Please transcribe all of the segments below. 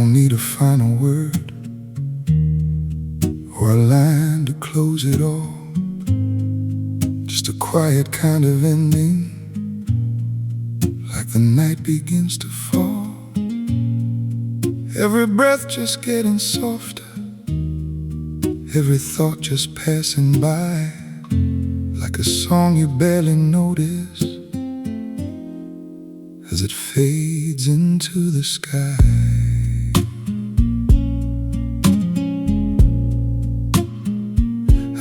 don't need a final word or a line to close it all. Just a quiet kind of ending, like the night begins to fall. Every breath just getting softer, every thought just passing by, like a song you barely notice as it fades into the sky.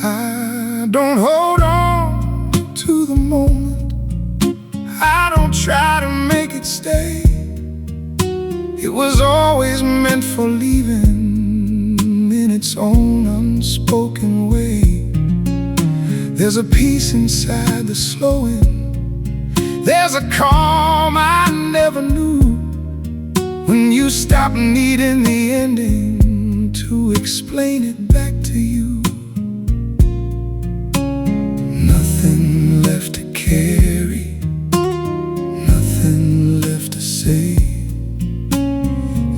I don't hold on to the moment, I don't try to make it stay. It was always meant for leaving in its own unspoken way. There's a peace inside the slowing, there's a calm I never knew, when you stop needing the ending to explain it back to you. Nothing left to carry, nothing left to say,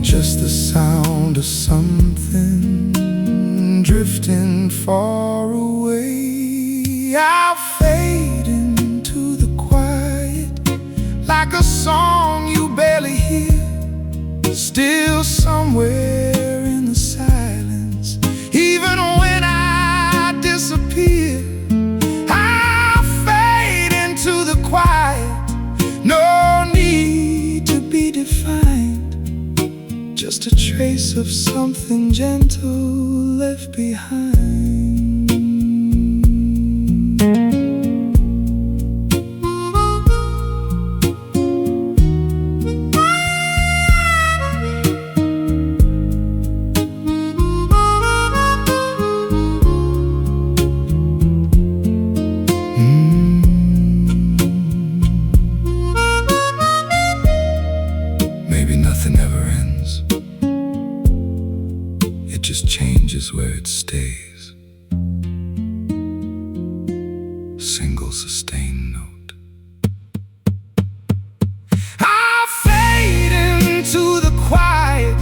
just the sound of something drifting far away. I'll fade into the quiet, like a song you barely hear, still somewhere in the silence. Even when I disappear, I'll fade into the quiet. No need to be defined, just a trace of something gentle left behind. Maybe nothing ever ends, it just changes where it stays. Single sustained note. I'll fade into the quiet,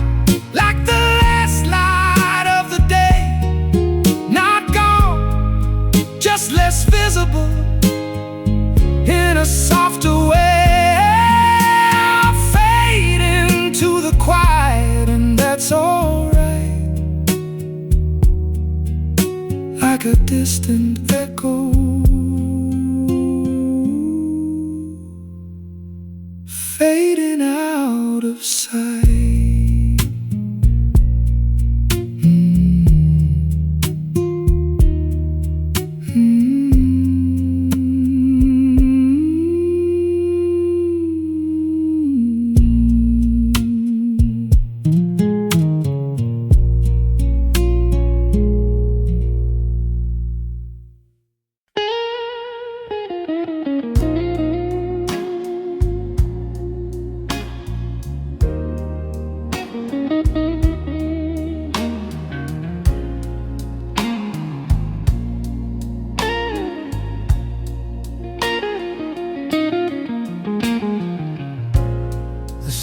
like the last light of the day. Not gone, just less visible, in a softer way. I'll fade into the quiet, and that's alright, like a distant echo, fading out of sight.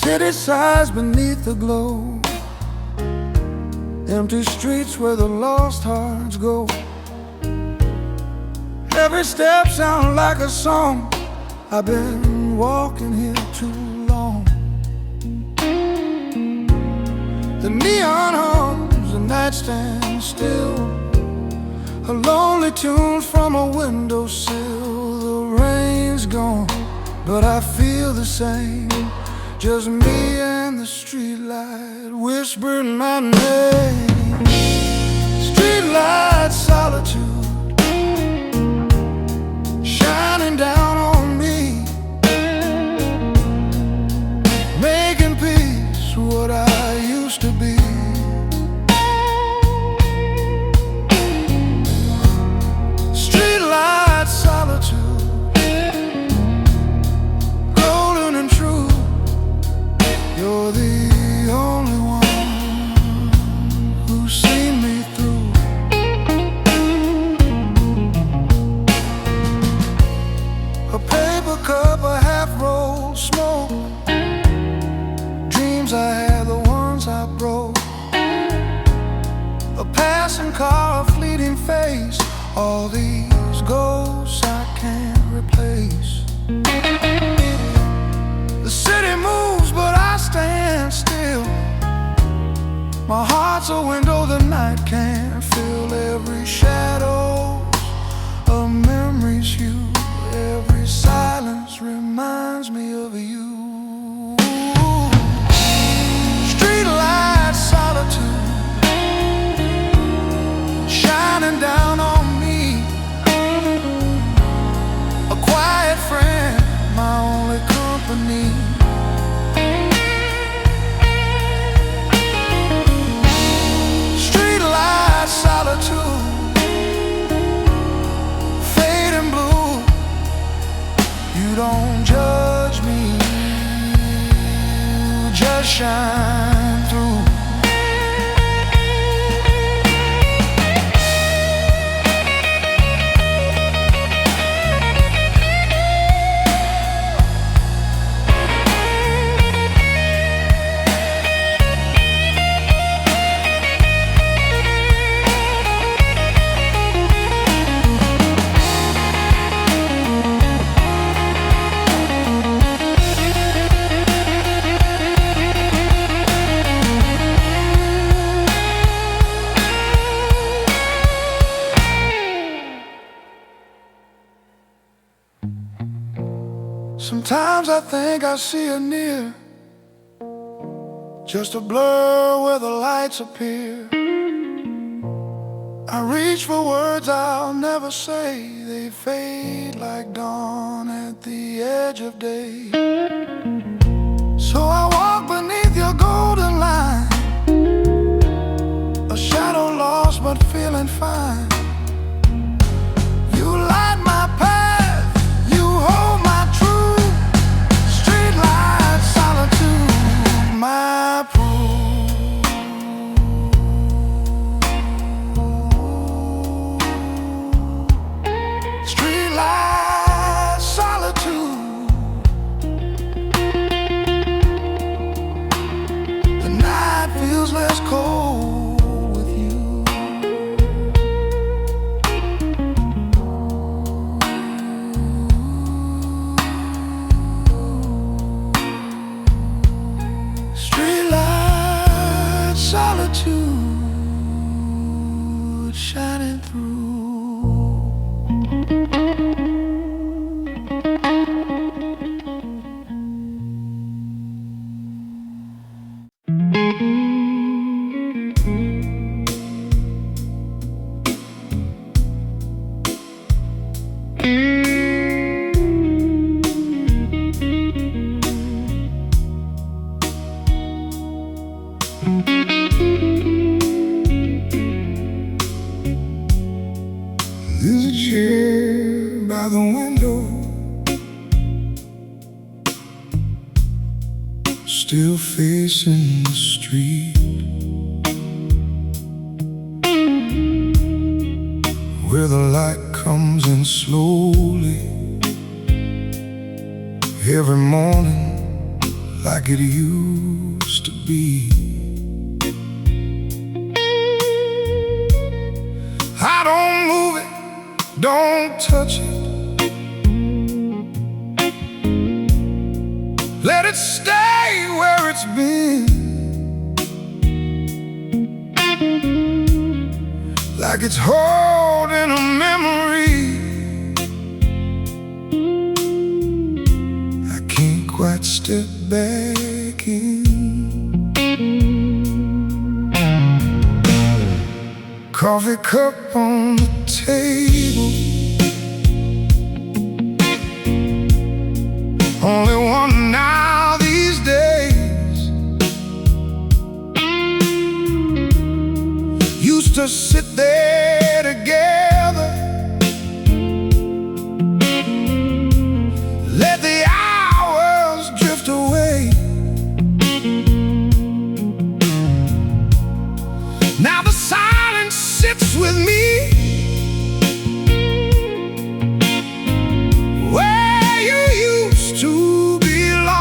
City sighs beneath the glow, empty streets where the lost hearts go. Every step sounds like a song, I've been walking here too long. The neon hums, the night stands still, a lonely tune from a windowsill. The rain's gone, but I feel the same, just me and the streetlight whispering my name. Streetlight solitude shining down on me, making peace what I used to be. Streetlight solitude, golden and true, you're the only one who's seen me through. A paper cup, a half-rolled smoke, dreams I had, the ones I broke. music are a fleeting phase. All these ghosts I can't replace. The city moves, but I stand still. My heart's a window the night can't fill. Every shadow of memories you. Every silence reminds me of you. Streetlight solitude shining down on me. A quiet friend, my only company. Streetlight solitude, fading blue. You don't judge me, you just shine through. Sometimes I think I see her near, just a blur where the lights appear. I reach for words I'll never say. They fade like dawn at the edge of day. So I walk beneath your golden line, a shadow lost but feeling fine. You light my path, you hold my truth. Streetlight solitude, my proof. Streetlight solitude. The night feels less cold with you. Streetlight solitude shining through. There's a chair by the window, still facing the street, where the light comes in slowly every morning, like it used to be. I don't move it, don't touch it. Let it stay where it's been, like it's holding a memory I can't quite step back in. Coffee cup on the table, only one now these days. Used to sit there together, let the hours drift away. Now the silence sits with me, where you used to belong.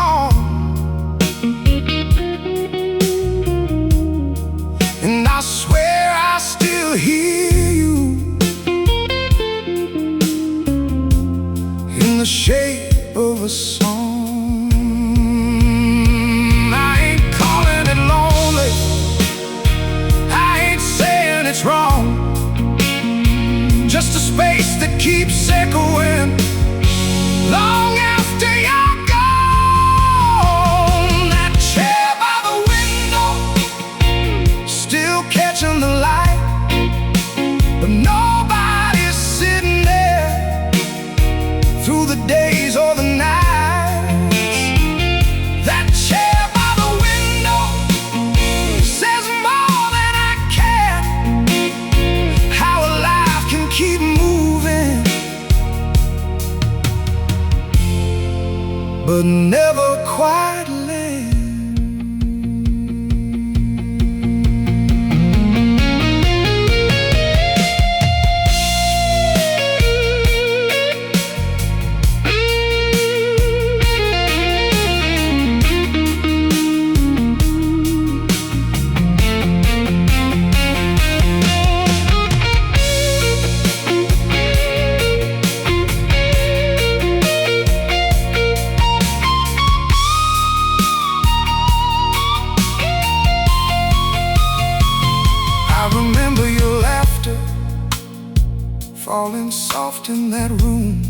falling soft in that room.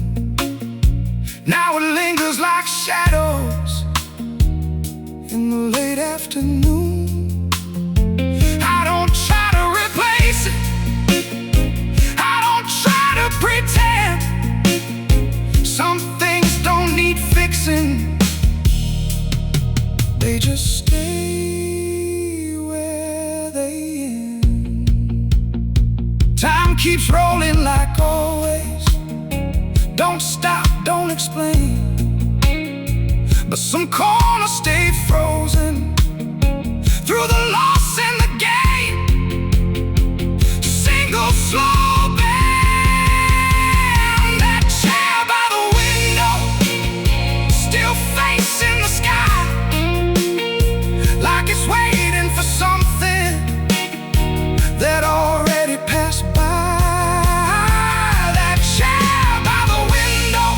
Now it lingers like shadows in the late afternoon. I don't try to replace it, I don't try to pretend. Some things don't need fixing, they just stay where they end. Time keeps rolling like always, don't stop, don't explain. But some corners stay frozen through the loss and the gain. Single slow band, that chair by the window, still facing the sky, like it's waiting for something that already passed by. That chair by the window,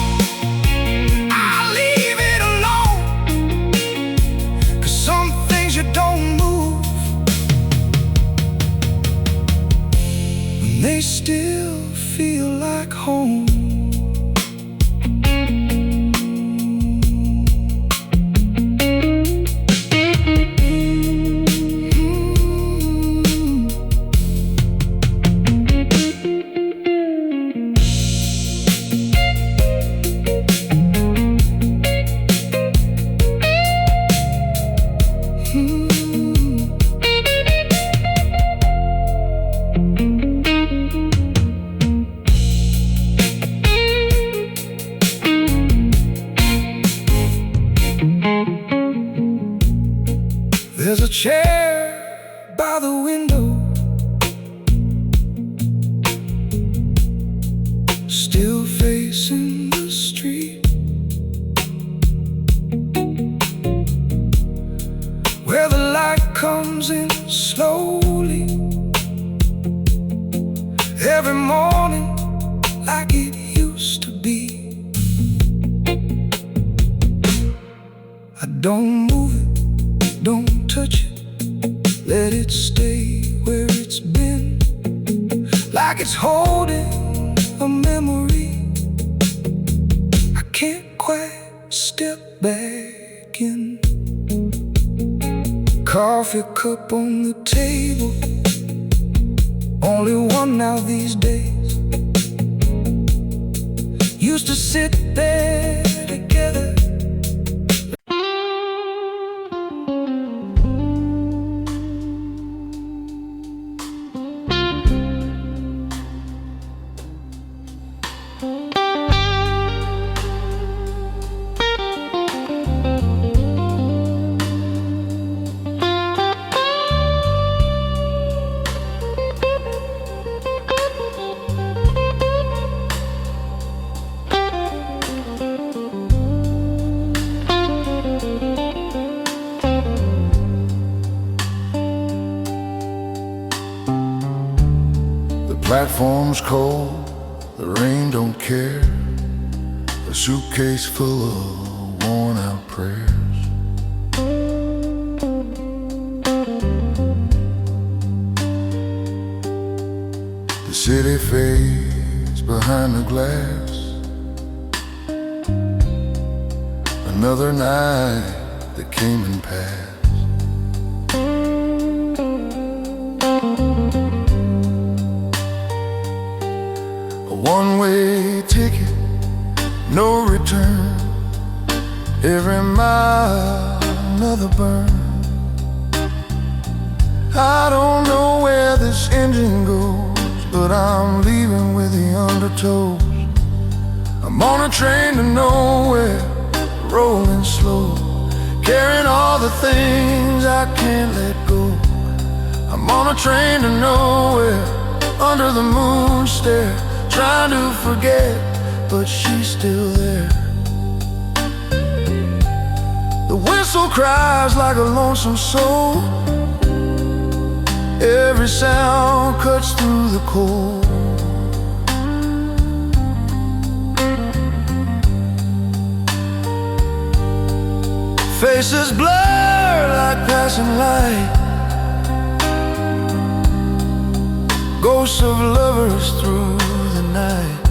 I'll leave it alone, 'cause some things you don't move when they still feel like home. There's a chair by the window, still facing the street, where the light comes in slowly every morning like it used to be. I don't move it, don't touch it, let it stay where it's been, like it's holding a memory. I can't quite step back in. Coffee cup on the table, only one now these days. Used to sit there together. Platform's cold, the rain don't care. A suitcase full of worn out prayers. The city fades behind the glass. Another night that came and passed. One-way ticket, no return. Every mile, another burn. I don't know where this engine goes, but I'm leaving with the undertows. I'm on a train to nowhere, rolling slow, carrying all the things I can't let go. I'm on a train to nowhere, under the moon stare, trying to forget, but she's still there. The whistle cries like a lonesome soul. Every sound cuts through the cold. Faces blur like passing light, ghosts of lovers through the night.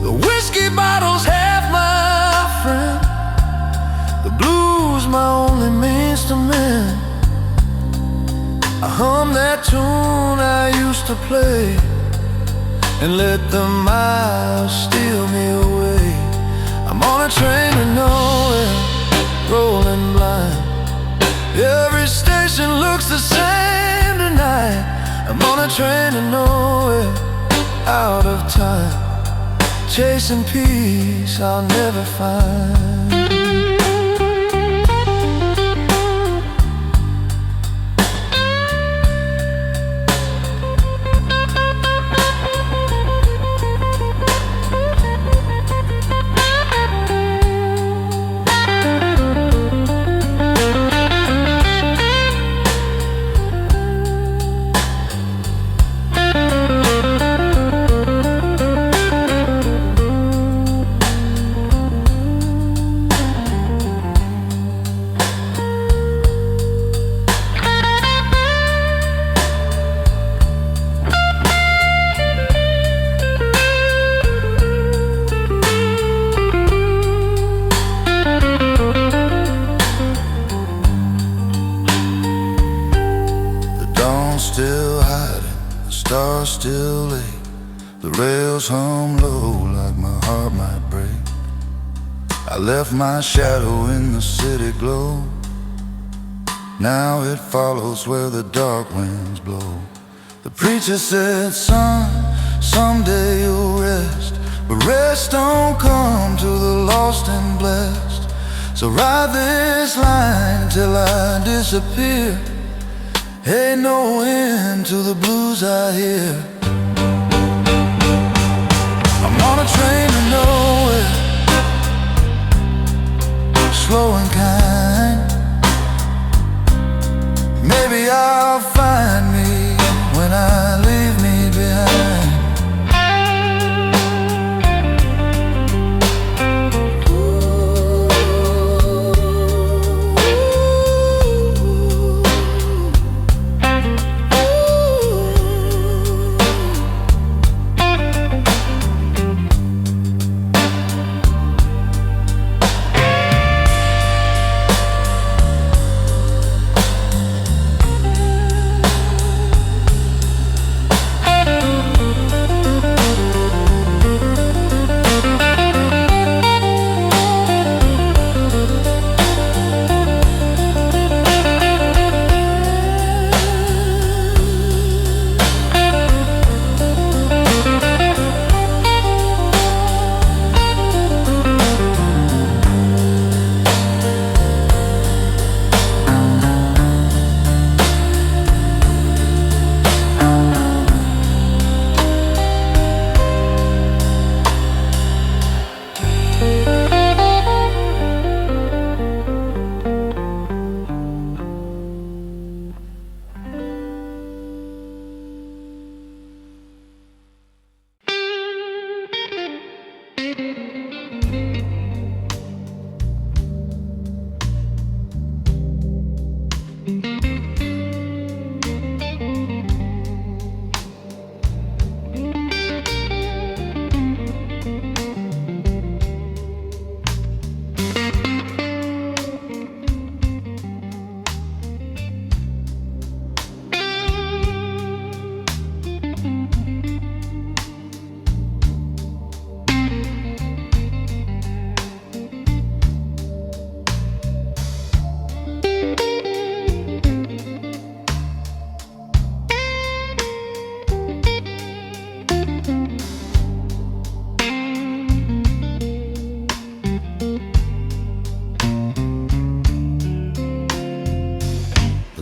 The whiskey bottle's half my friend, the blues my only means to mend. I hum that tune I used to play and let the miles steal me away. I'm on a train to nowhere, rolling blind. Every station looks the same tonight. I'm on a train to nowhere, out of time, chasing peace I'll never find. Still hiding, the stars still late, the rails hum low like my heart might break. I left my shadow in the city glow, now it follows where the dark winds blow. The preacher said, son, someday you'll rest, but rest don't come to the lost and blessed. So ride this line till I disappear. Ain't no end to the blues I hear. I'm on a train to nowhere, slow and kind. Maybe I'll find me when I leave me behind.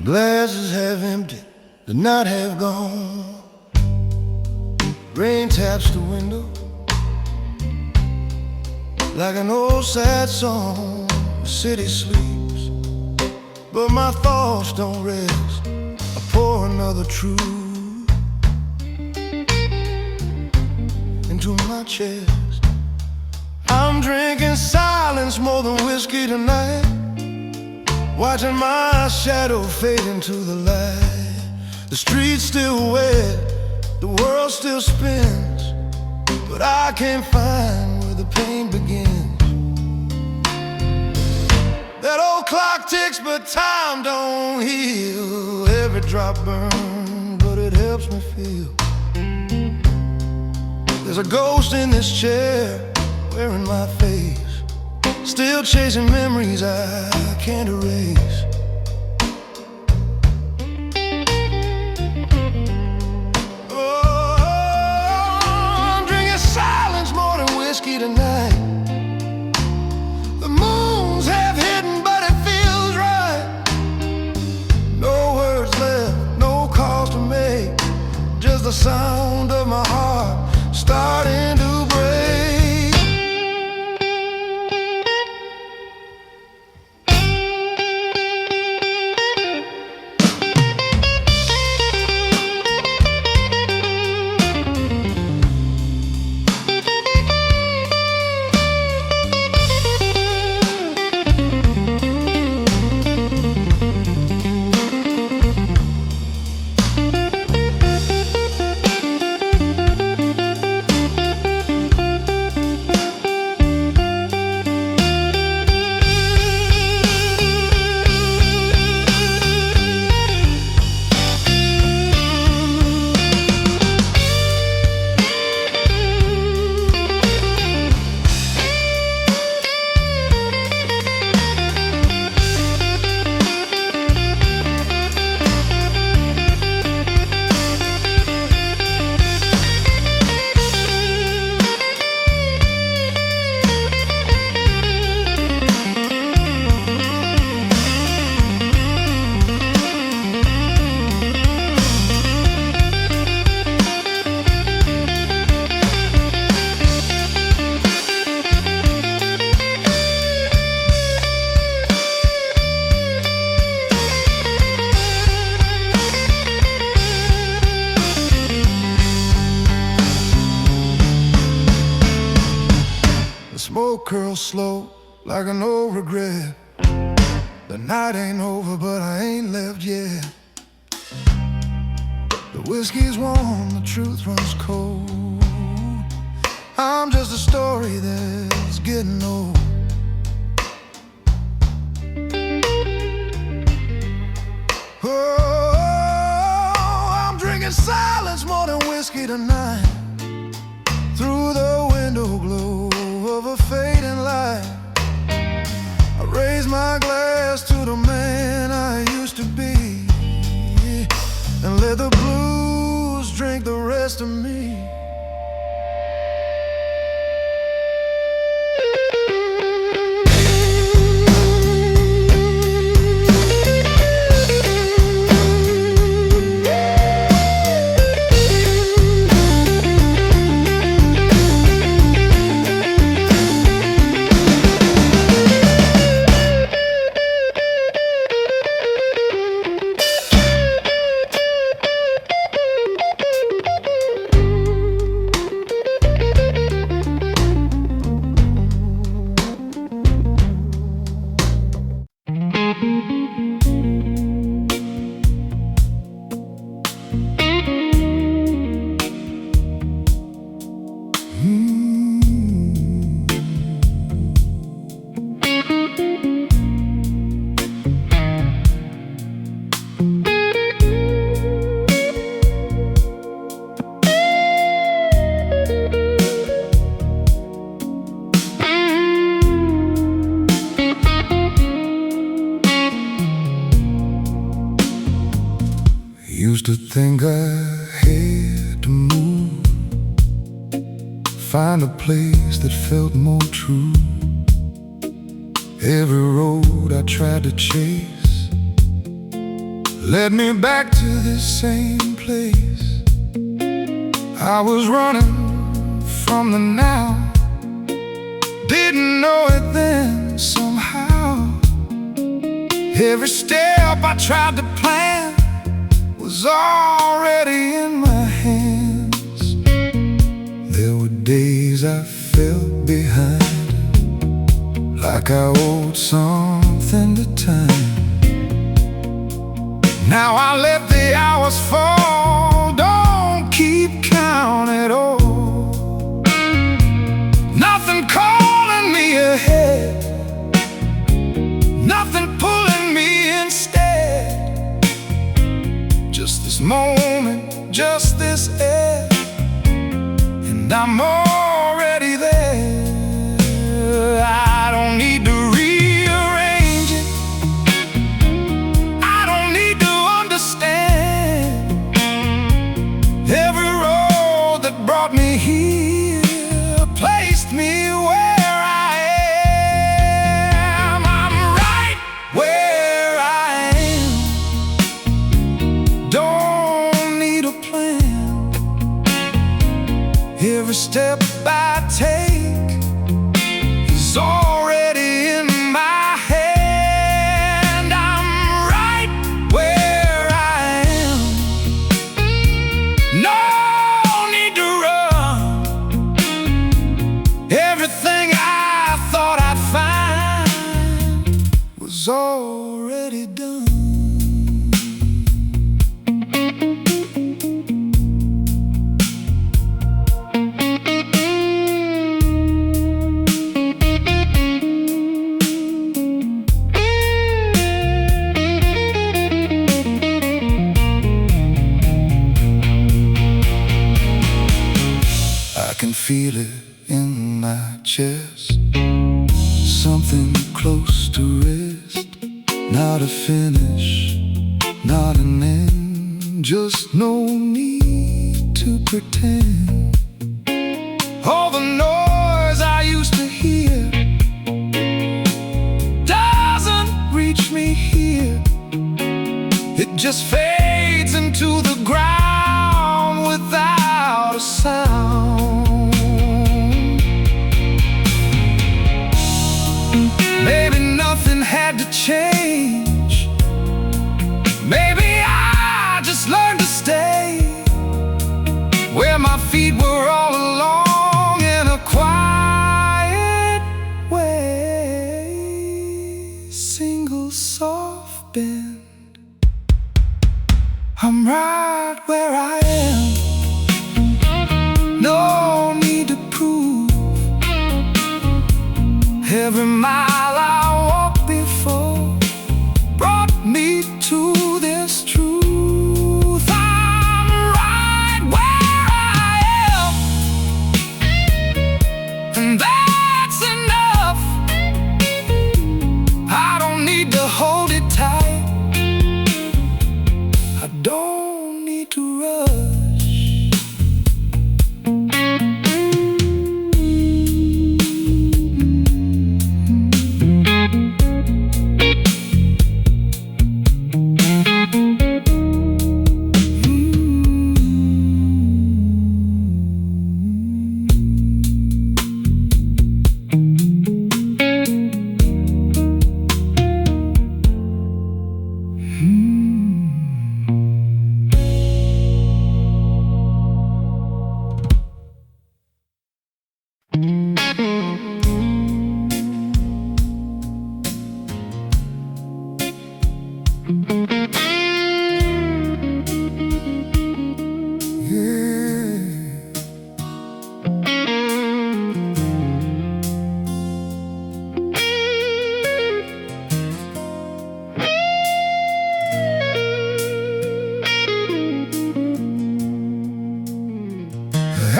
Glasses have emptied, the night have gone. Rain taps the window like an old sad song. The city sleeps, but my thoughts don't rest. I pour another truth into my chest. I'm drinking silence more than whiskey tonight. watching my shadow fade into the light. The street's still wet, the world still spins, but I can't find where the pain begins. That old clock ticks, but time don't heal. Every drop burns, but it helps me feel. There's a ghost in this chair, wearing my face, still chasing memories I can't erase. Oh, I'm drinking silence more than whiskey tonight. The moon's half hidden, but it feels right. No words left, no calls to make, just the sound of my heart starting to break. Smoke curls slow like an old regret. The night ain't over, but I ain't left yet. The whiskey's warm, the truth runs cold. I'm just a story that's getting old. Oh, I'm drinking silence more than whiskey tonight. Through the window glow of a fading light, I raise my glass to the man I used to be, and let the blues drink the rest of me. Used to think I had to move, find a place that felt more true. Every road I tried to chase led me back to this same place. I was running from the now, didn't know it then somehow. Every step I tried to plan was already in my hands. There were days I felt behind, like I owed something to time. Now I let the hours fall, don't keep count at all. Nothing calling me ahead, nothing pulling me instead. Just this moment, just this air, and I'm already there. I don't need to rearrange it, I don't need to understand. Every road that brought me here placed me where I am. I'm right where I am, don't need a plan. Every step I take is already in my hand. I'm right where I am, no need to run. Everything I thought I'd find was already done. I can feel it in my chest, something close to rest. Not a finish, not an end, just no need to pretend. All the noise I used to hear doesn't reach me here. It just fades into the ground without a sound. Maybe nothing had to change, maybe I just learned to stay where my feet were all along, in a quiet way. Single soft bend, I'm right where I am, no need to prove. Every mile I walked before brought me to this truth. I'm right where I am, and that's enough. I don't need to hold it tight, I don't need to rush.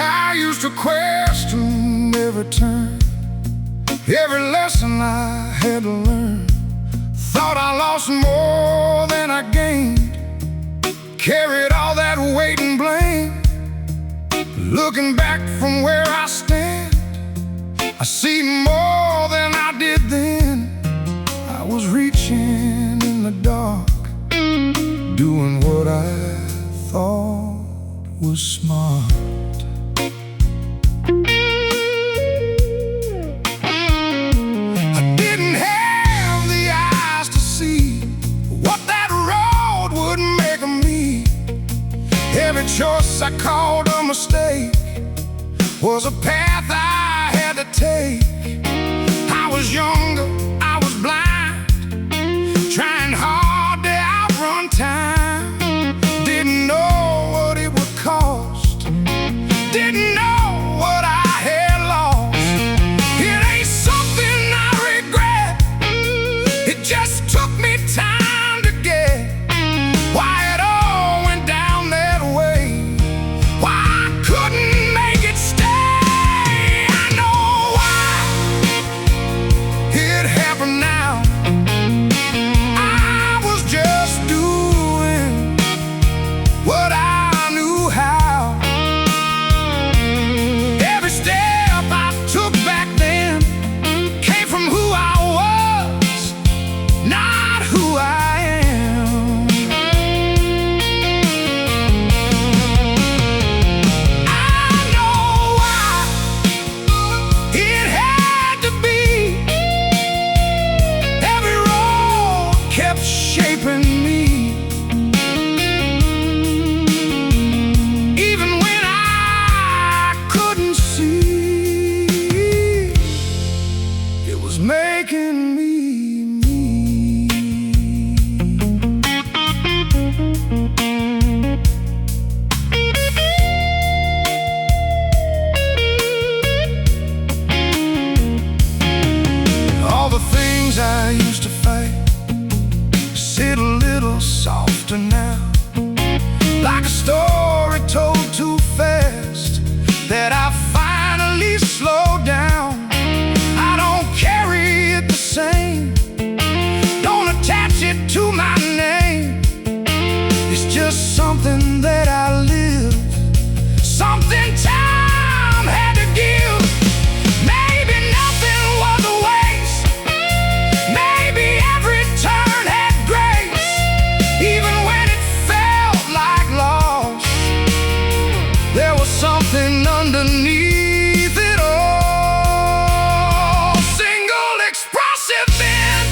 I used to question every turn, every lesson I had to learn. Thought I lost more than I gained, carried all that weight and blame. Looking back from where I stand, I see more than I did then. I was reaching in the dark, doing what I thought was smart. I didn't have the eyes to see what that road would make of me. Every choice I called a mistake was a path I had to take. I was younger, I was blind, trying hard to outrun time. was making me me. All the things I used to fight sit a little softer now, like a story told too fast that I finally slowed down. I don't carry it the same, don't attach it to my name. It's just something that I live, something time had to give. Maybe nothing was a waste, maybe every turn had grace. Even when it felt like loss, there was something underneath it all. Single expressive bend.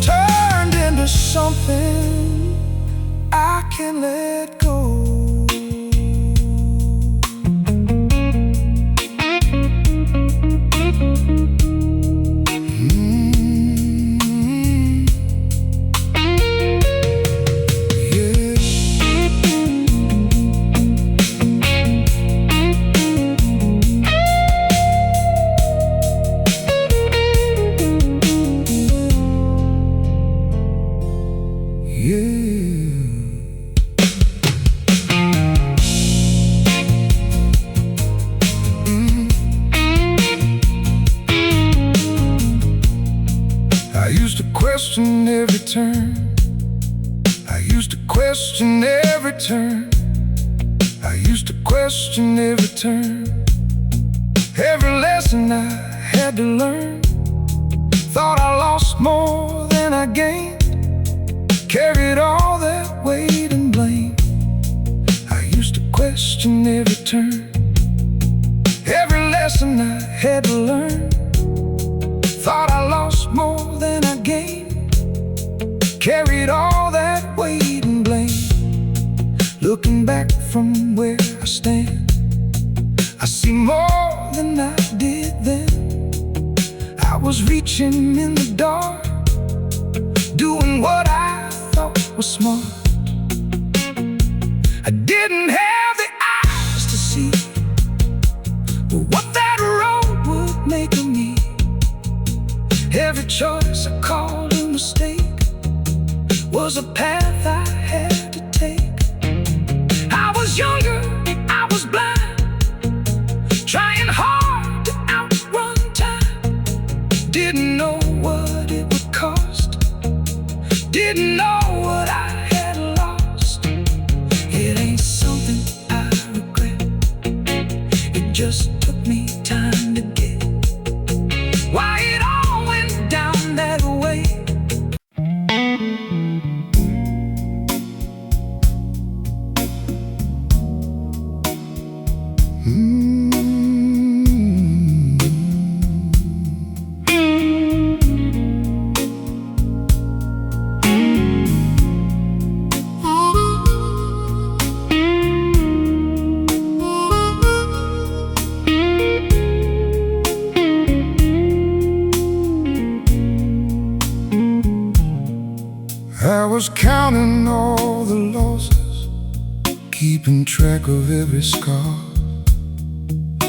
Turned into something I can let go. I used to question every turn, I used to question every turn, I used to question every turn. Every lesson I had to learn, thought I lost more than I gained, carried all that weight and blame. I used to question every turn, every lesson I had to learn, thought I lost more than I gained, carried all that weight and blame. Looking back from where I stand, I see more than I did then. I was reaching in the dark, doing what I thought was smart. I didn't have the eyes to see what that road would make of me. Every choice I called a mistake was a path I had to take. I was younger, I was blind, trying hard to outrun time. Didn't know what it would cost, didn't know what I had lost. It ain't something I regret, it just took me time to get why it all went down that way. I was counting all the losses, keeping track of every scar,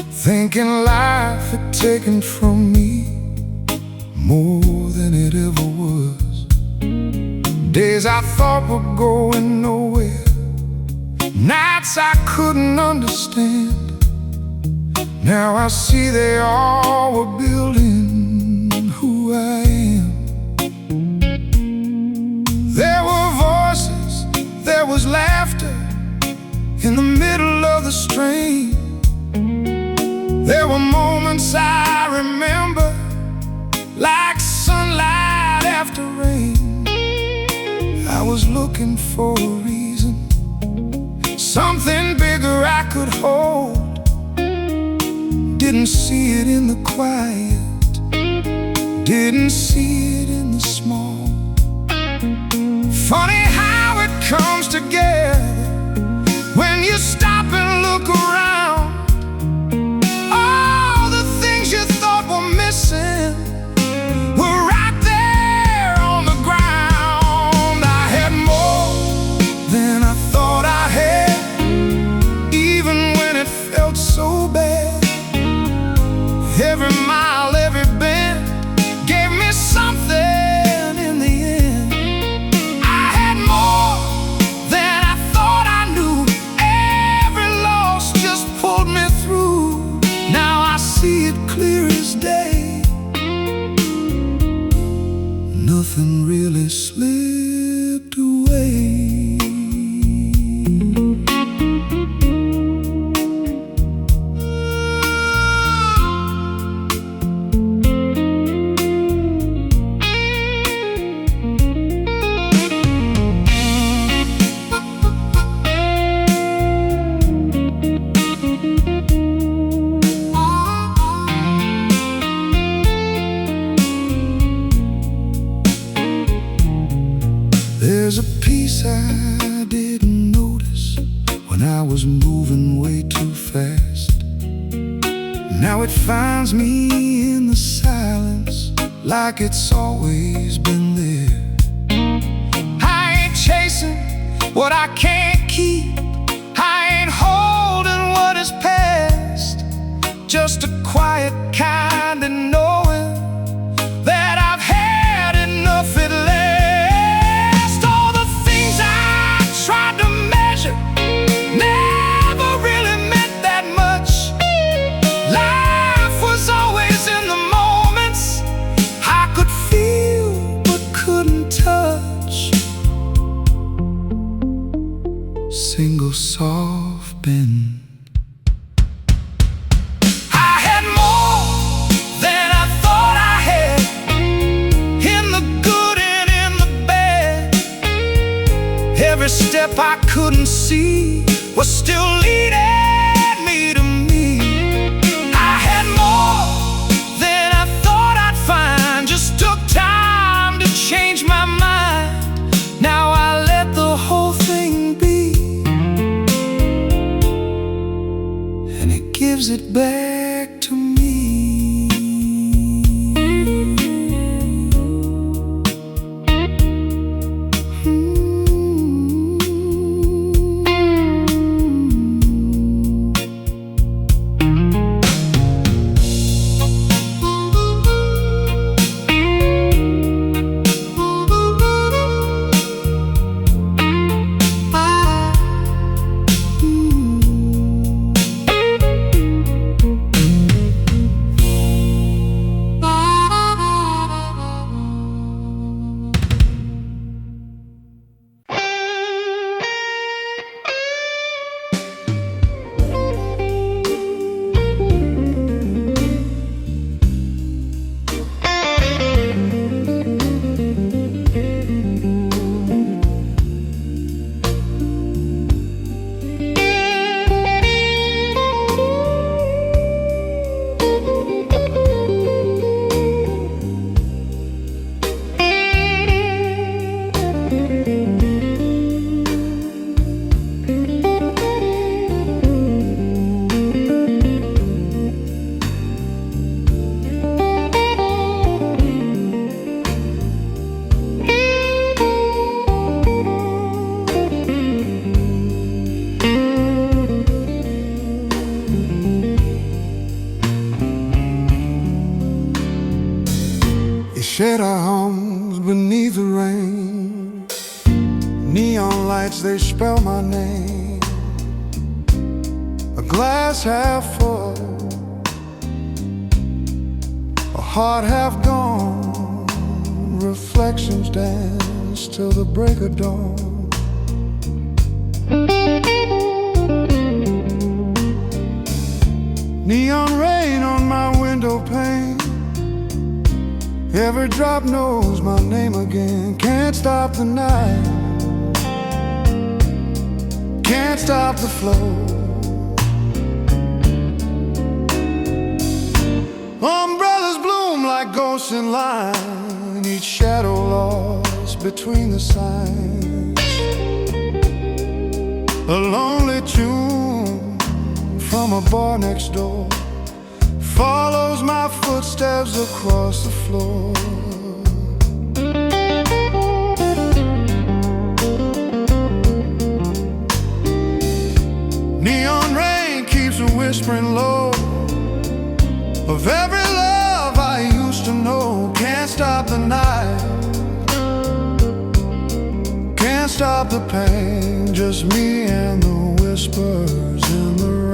thinking life had taken from me more than it ever was. Days I thought were going nowhere, nights I couldn't understand. Now I see they all were building who I am. There were voices, there was laughter in the middle of the strain. There were moments I remember like sunlight after rain. I was looking for a reason, something bigger I could hold. Didn't see it in the quiet, didn't see it in the small. Funny how it comes together when you stop and look around. All the things you thought were missing were right there on the ground. I had more than I thought I had, even when it felt so bad. Every mile, every bend gave me something in the end. I had more than I thought I knew. Every loss just pulled me through. Now I see it clear as day. Nothing really slipped away. There's a piece I didn't notice when I was moving way too fast. Now it finds me in the silence like it's always been there. I ain't chasing what I can't keep, I ain't holding what is past. Just a quiet kind of knowing that I've had enough at last. Tried to measure, never really meant that much. Life was always in the moments I could feel but couldn't touch. Single soft bend. I had more than I thought I had, in the good and in the bad. Every step I couldn't see was still leading me to me. I had more than I thought I'd find, just took time to change my mind. Now I let the whole thing be, and it gives it back to me. green. Neon lights, they spell my name. A glass half full, a heart half gone. Reflections dance till the break of dawn. Neon rain on my window pane. Every drop knows my name again. Can't stop the night, can't stop the flow. Umbrellas bloom like ghosts in line, each shadow lost between the signs. A lonely tune from a bar next door follows my footsteps across the floor. Neon rain keeps whispering low of every love I used to know. Can't stop the night, can't stop the pain. Just me and the whispers in the rain.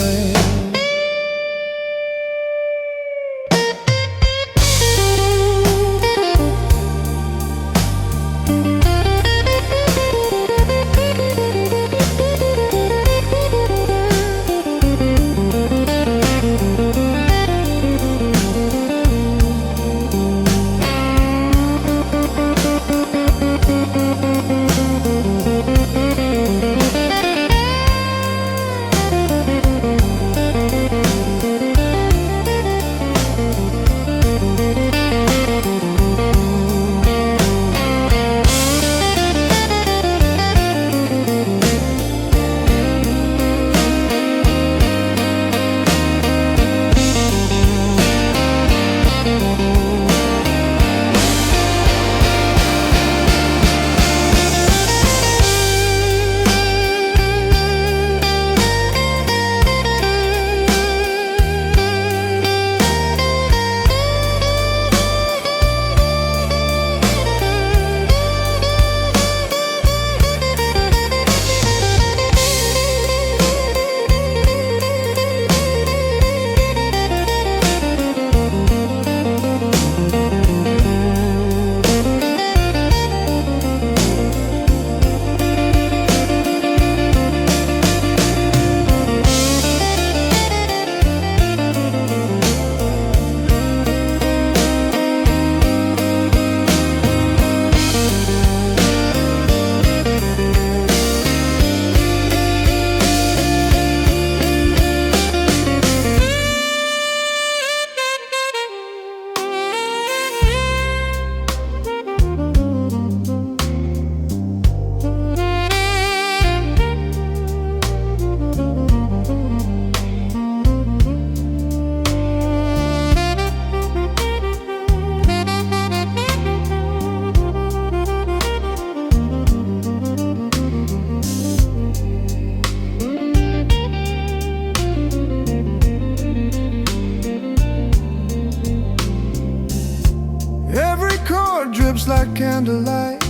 Drips like candlelight.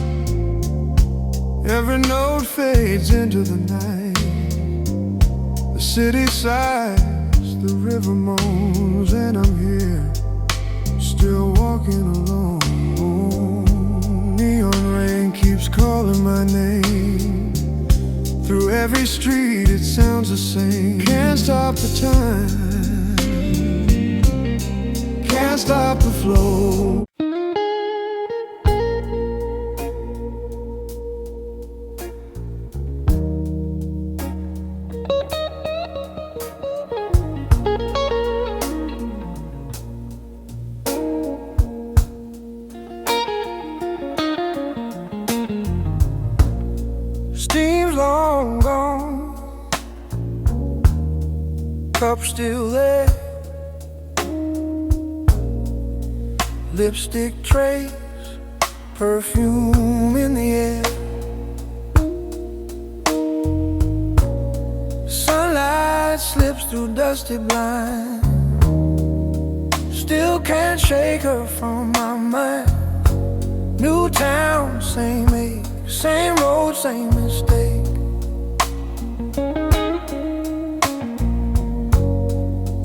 Every note fades into the night. The city sighs, the river moans, and I'm here, still walking alone. Neon rain keeps calling my name. Through every street it sounds the same. Can't stop the time, can't stop the flow. Steam's long gone, cup still there. Lipstick trace, perfume in the air. Sunlight slips through dusty blinds. Still can't shake her from my mind. New town, same age, same road, same mistake.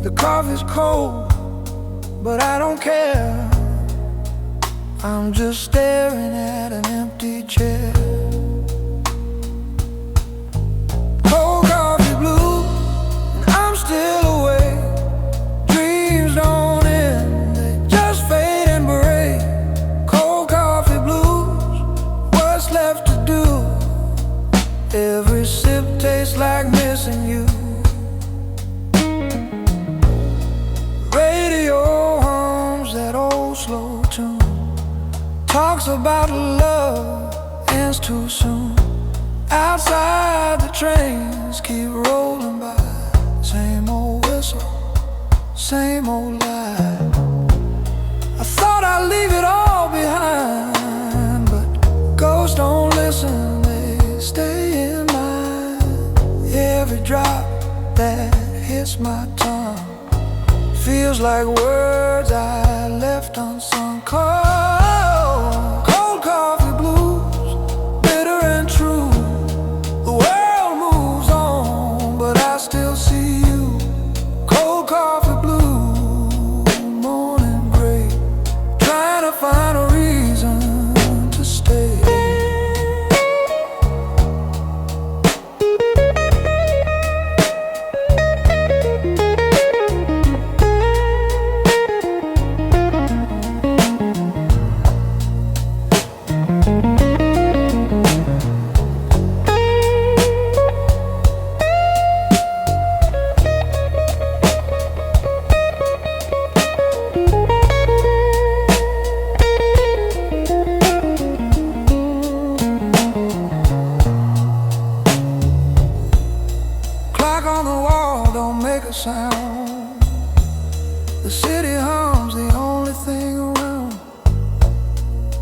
The coffee's cold, but I don't care. I'm just staring at an empty chair. Cold coffee blue, and I'm still awake. Dreams don't end, they just fade and break. Cold coffee blues, what's left to do? Every sip tastes like missing you. Radio hums that old slow tune, talks about love ends too soon. Outside the trains keep rolling by. Same old whistle, same old lie. I thought I'd leave it all behind, but ghosts don't listen, they stay in mind. Every drop that hits my tongue feels like words I left unsung. Cold coffee blues, bitter and true. The world moves on, but I still see you. Cold coffee blue, morning gray, trying to find a reason to stay. Clock on the wall don't make a sound. The city hums, the only thing around.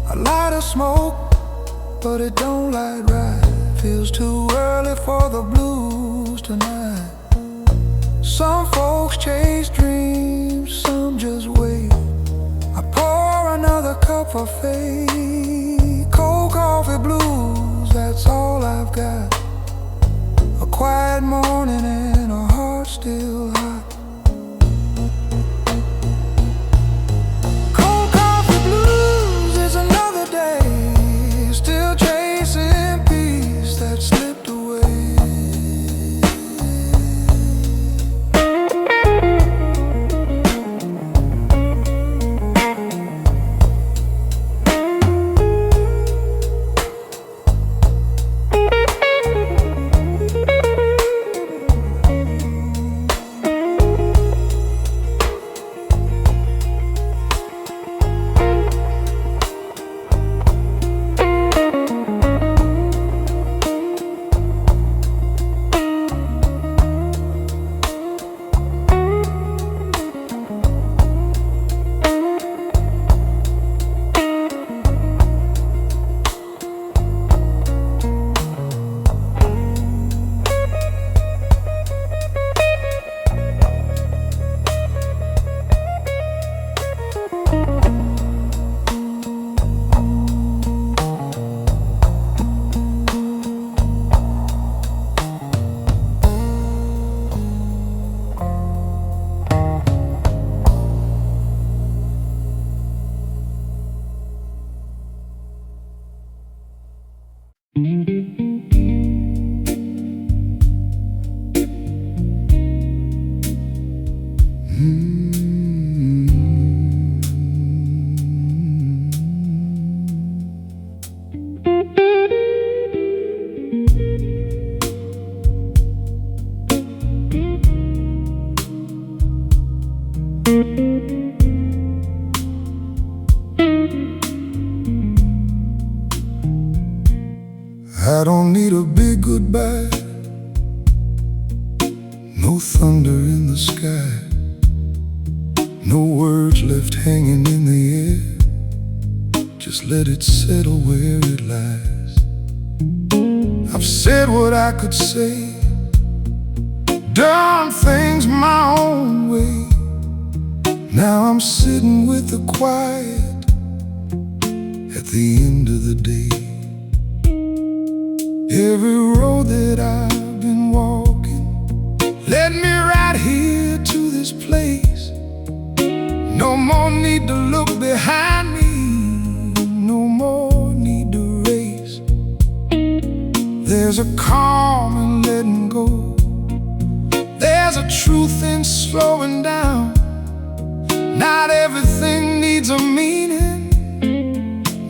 I light a smoke, but it don't light right. Feels too early for the blues tonight. Some folks chase dreams, some just wait. I pour another cup for fate. Cold coffee blues, that's all I've got. A quiet morning and a heart still hot. Cold coffee blues is another day, still chasing peace that slipped away. I don't need a big goodbye, no thunder in the sky, no words left hanging in the air. Just let it settle where it lies. I've said what I could say, done things my own way. Now I'm sitting with the quiet at the end of the day. Every road that I've been walking led me right here to this place. No more need to look behind me, no more need to race. There's a calm in letting go. There's a truth in slowing down. Not everything needs a meaning,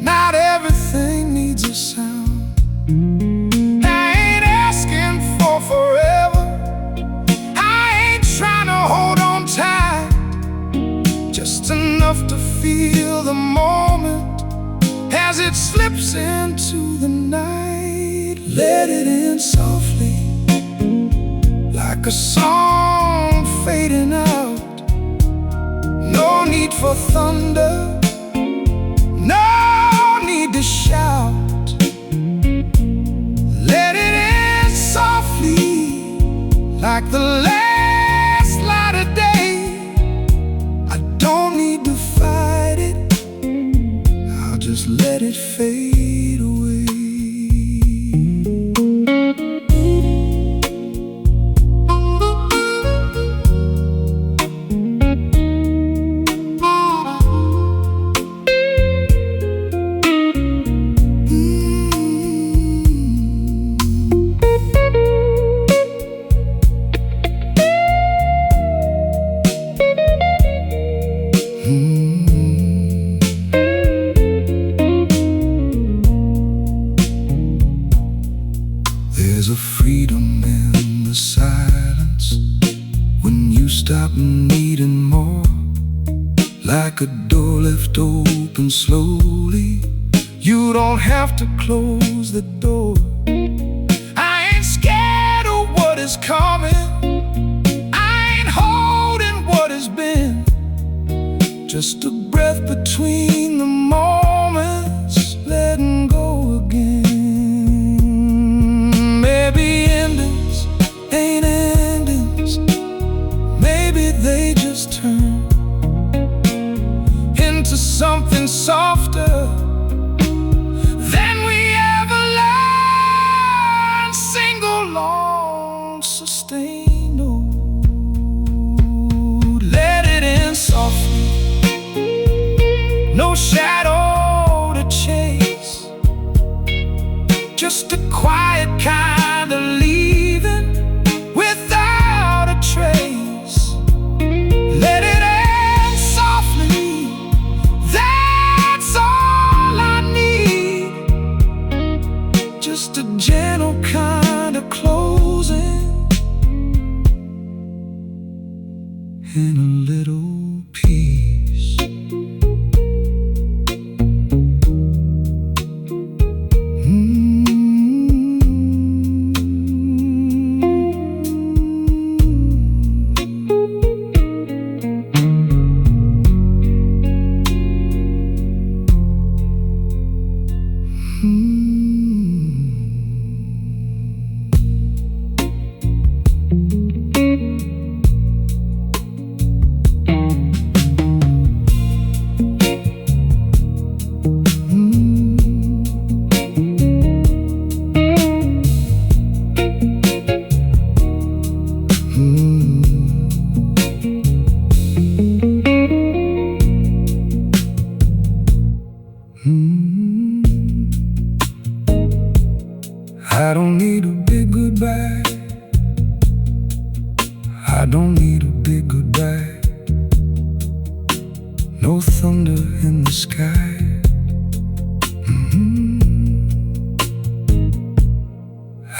not everything needs a sound. I ain't asking for forever, I ain't trying to hold on tight. Just enough to feel the moment as it slips into the night. Let it in softly, like a song fading out. No need for thunder, no need to shout. Let it in softly, like the last light of day. I don't need to fight it, I'll just let it fade away. There's a freedom in the silence when you stop needing more. Like a door left open slowly, you don't have to close the door. I ain't scared of what is coming, I ain't holding what has been. Just a breath between the moments, letting go again. Maybe endings ain't endings, maybe they just turn into something softer than we ever learned. Single, long, sustained. Oh, let it in softly, no shadow to chase, just a quiet kind of leaving without a trace. Let it end softly, that's all I need. Just a gentle kind of closing and a little peace. I don't need a big goodbye, I don't need a big goodbye. No thunder in the sky.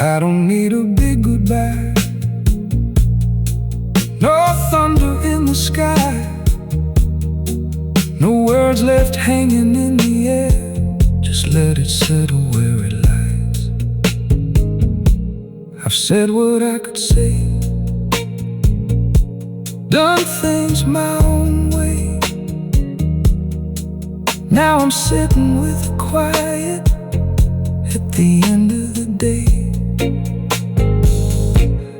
I don't need a big goodbye. No thunder in the sky. No words left hanging in the air. Just let it settle where it lies. I've said what I could say, done things my own way. Now I'm sitting with quiet at the end of the day.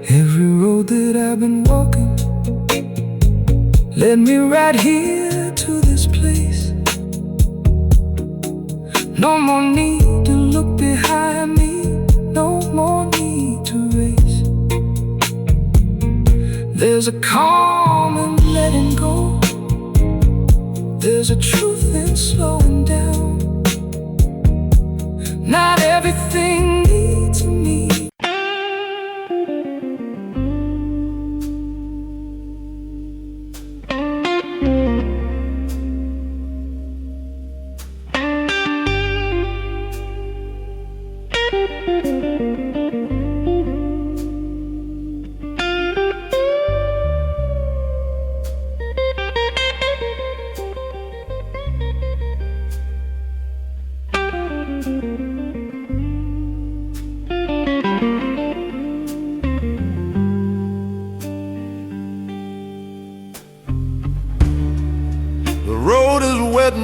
Every road that I've been walking led me right here to this place. No more need to look behind me, no more need to race. There's a calm in letting go, there's a truth in slowing down. Not everything needs me.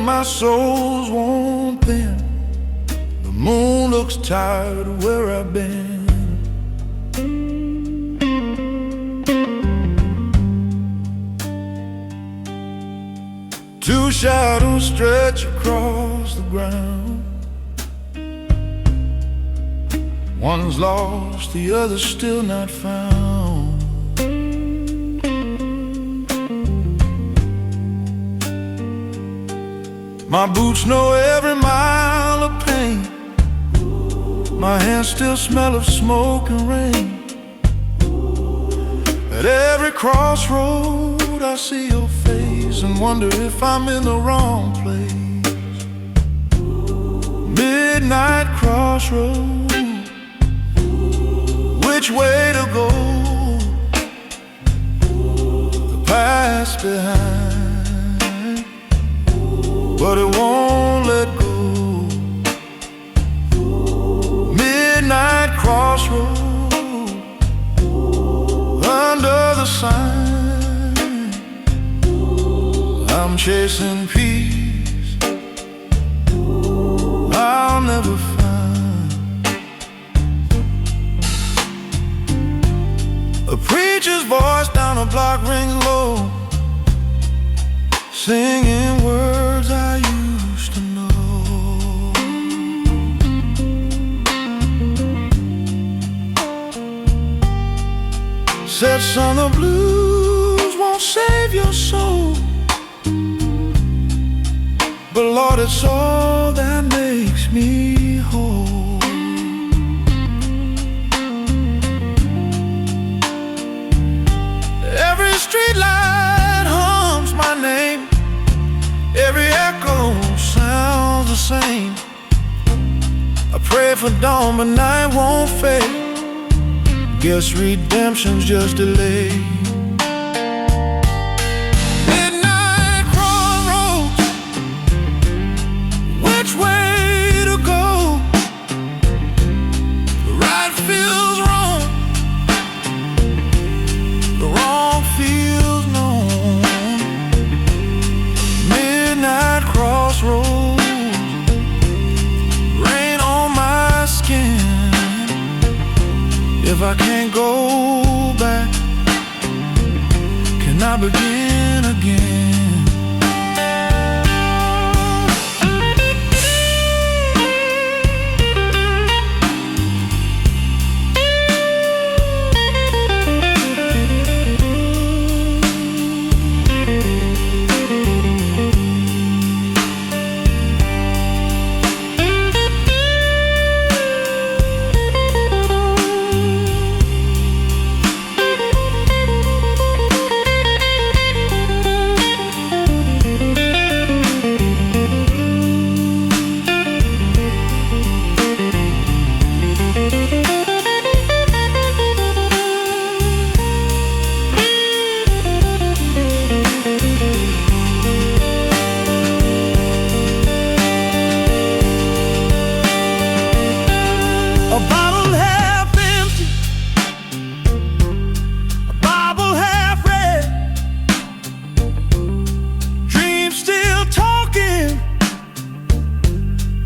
My soul's worn thin. The moon looks tired of where I've been. Two shadows stretch across the ground. One's lost, the other's still not found. My boots know every mile of pain. My hands still smell of smoke and rain. At every crossroad I see your face and wonder if I'm in the wrong place. Midnight crossroad, which way to go? The past behind, but it won't let go. Midnight crossroad, under the sign. I'm chasing peace I'll never find. A preacher's voice down a block rings low, singing words I used to know. Said, son, the blues won't save your soul, but Lord, it's all that makes me whole. Every street light hums my name, every echo sounds the same. I pray for dawn, but night won't fade. Guess redemption's just delayed. Midnight crossroads, which way to go? The right feels wrong, the wrong feels known. Midnight crossroads, rain on my skin. If I can't go back, can I begin again?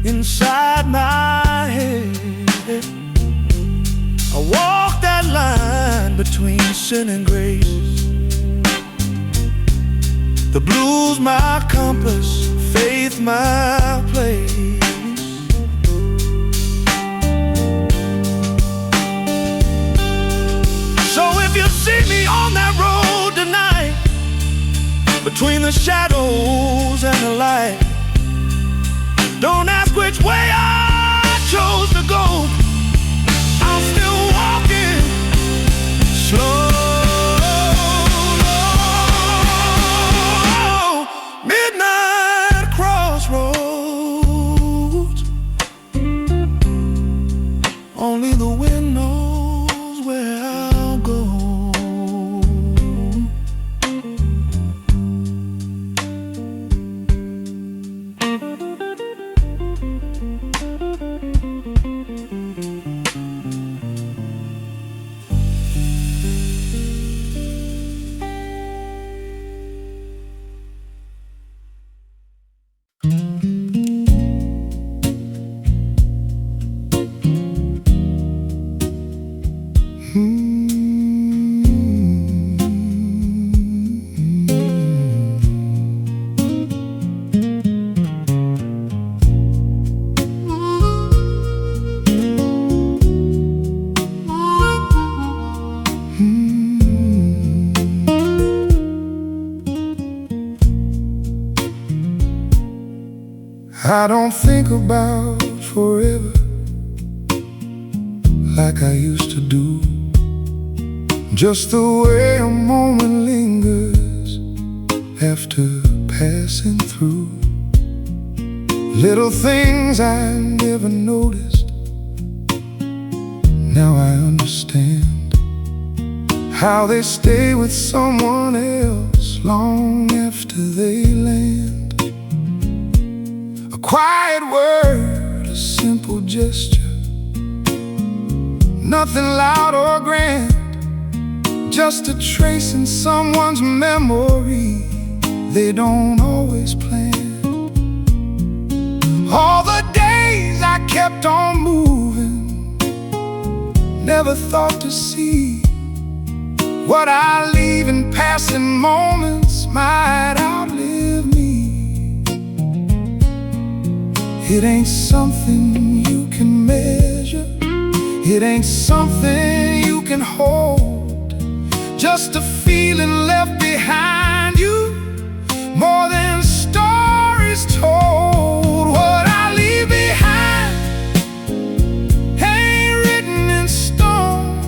Inside my head, I walk that line between sin and grace. The blues my compass, faith my place. between the shadows and the light. Don't ask which way I chose to go. I'm still walking slow. Midnight crossroads. Only the wind knows where I'll go. I don't think about forever like I used to do. Just the way a moment lingers after passing through. Little things I never noticed, now I understand how they stay with someone else long after they land. A quiet word, a simple gesture, nothing loud or grand, just a trace in someone's memory they don't always plan. All the days I kept on moving, never thought to see what I leave in passing moments might outlive me. It ain't something you can measure, it ain't something you can hold, just a feeling left behind you, more than stories told. What I leave behind ain't written in stone,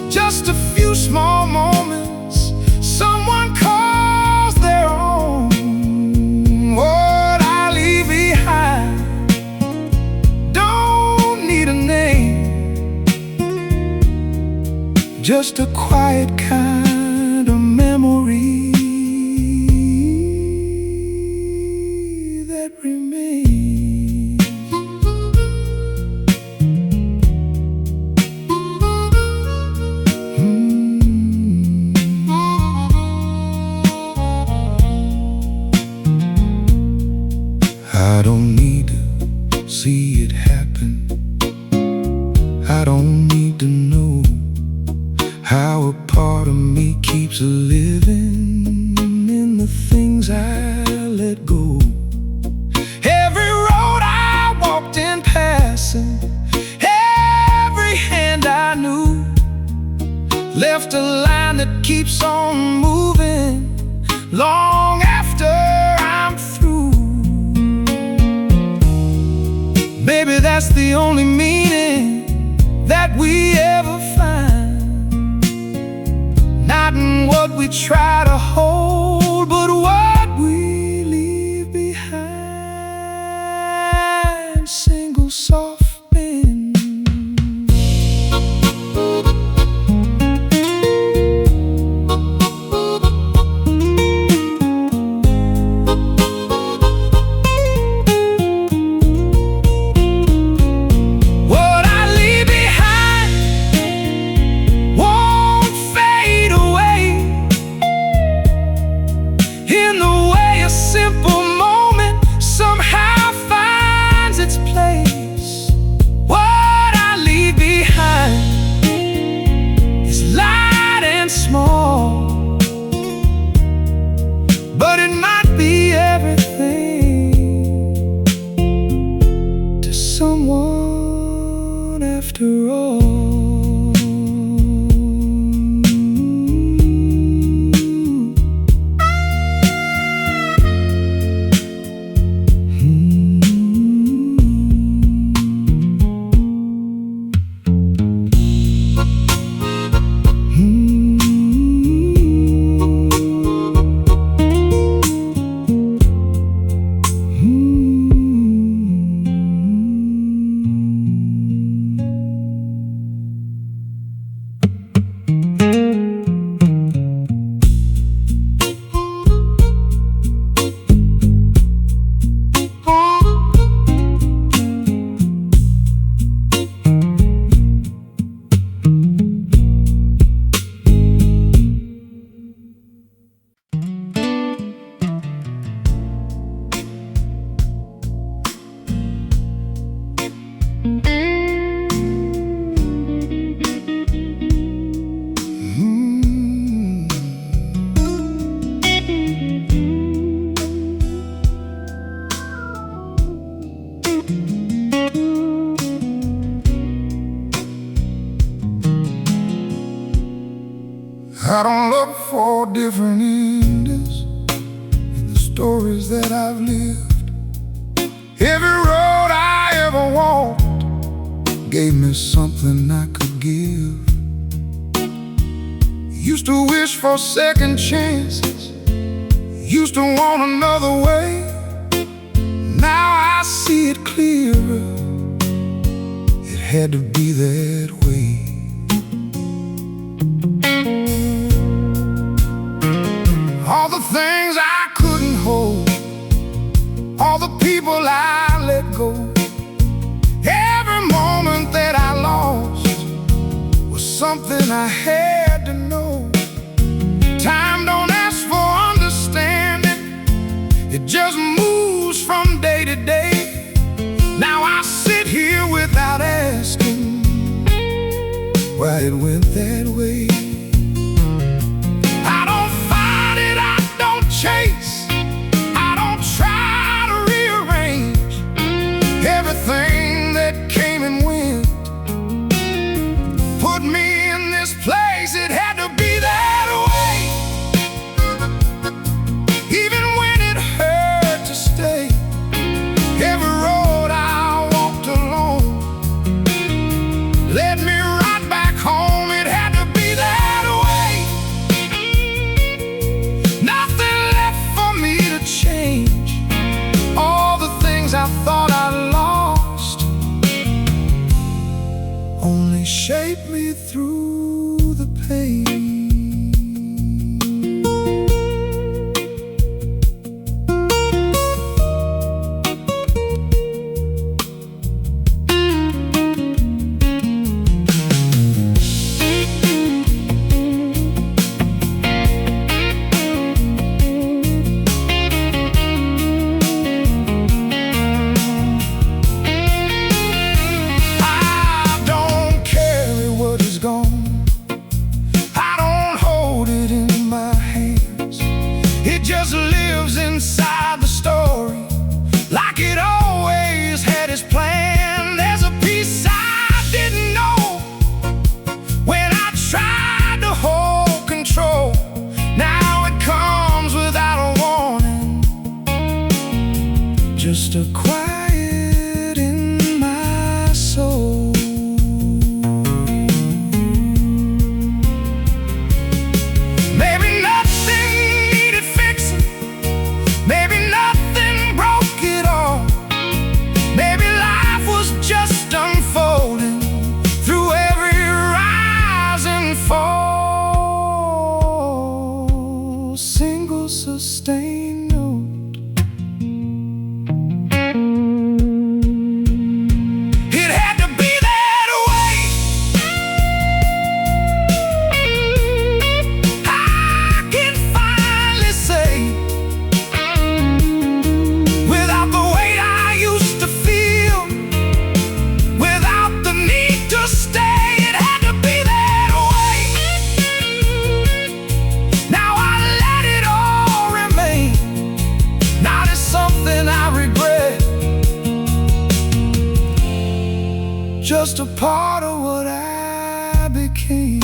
just a few small moments someone calls their own. What I leave behind don't need a name, just a quiet kind of memory that remains. I don't need to see it happen, I don't need to know how a part of me keeps living in the things I let go. Every road I walked in passing, every hand I knew, left a line that keeps on moving long after I'm through. Maybe that's the only meaning that we ever find, not in what we try to hold, but what we leave behind. Single soft wind. What I leave behind won't fade away, in the way a simple moment somehow finds its place. What I leave behind is light and small, but it might be everything to someone after all. gave me something I could give. Used to wish for second chances, used to want another way. Now I see it clearer, it had to be that way. All the things I couldn't hold, all the people I let go, every moment that I lost was something I had to know. Time don't ask for understanding, it just moves from day to day. Now I sit here without asking why it went that way. I don't fight it, I don't chase, I don't try to rearrange. Everything that came and went put me in this place, it had to be that way. Even when it hurt to stay, every road I walked alone led me right back home. It had to be that way. Nothing left for me to change. All the things I thought I lost only shaped me through the pain. Just lives inside the story, like it always had its plan. There's a piece I didn't know when I tried to hold control. Now it comes without a warning, just a quiet in my soul. Single sustained note, it had to be that way. I can finally say, without the weight I used to feel, without the need to stay, it had to be that way. Now I let it all remain, not as something I regret, just a part of what I became.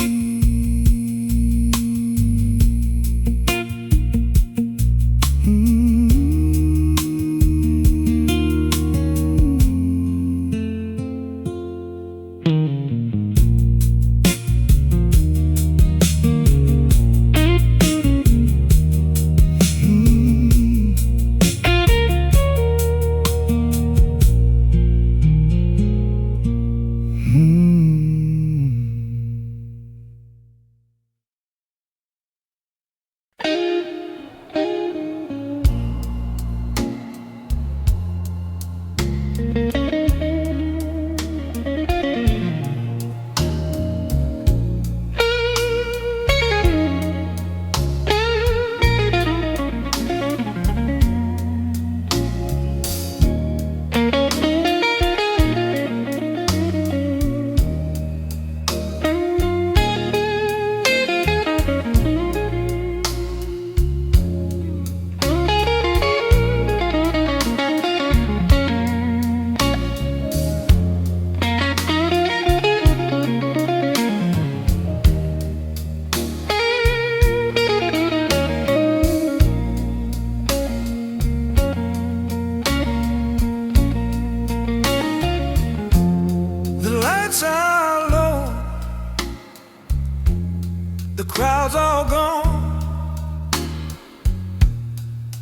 crowd's all gone,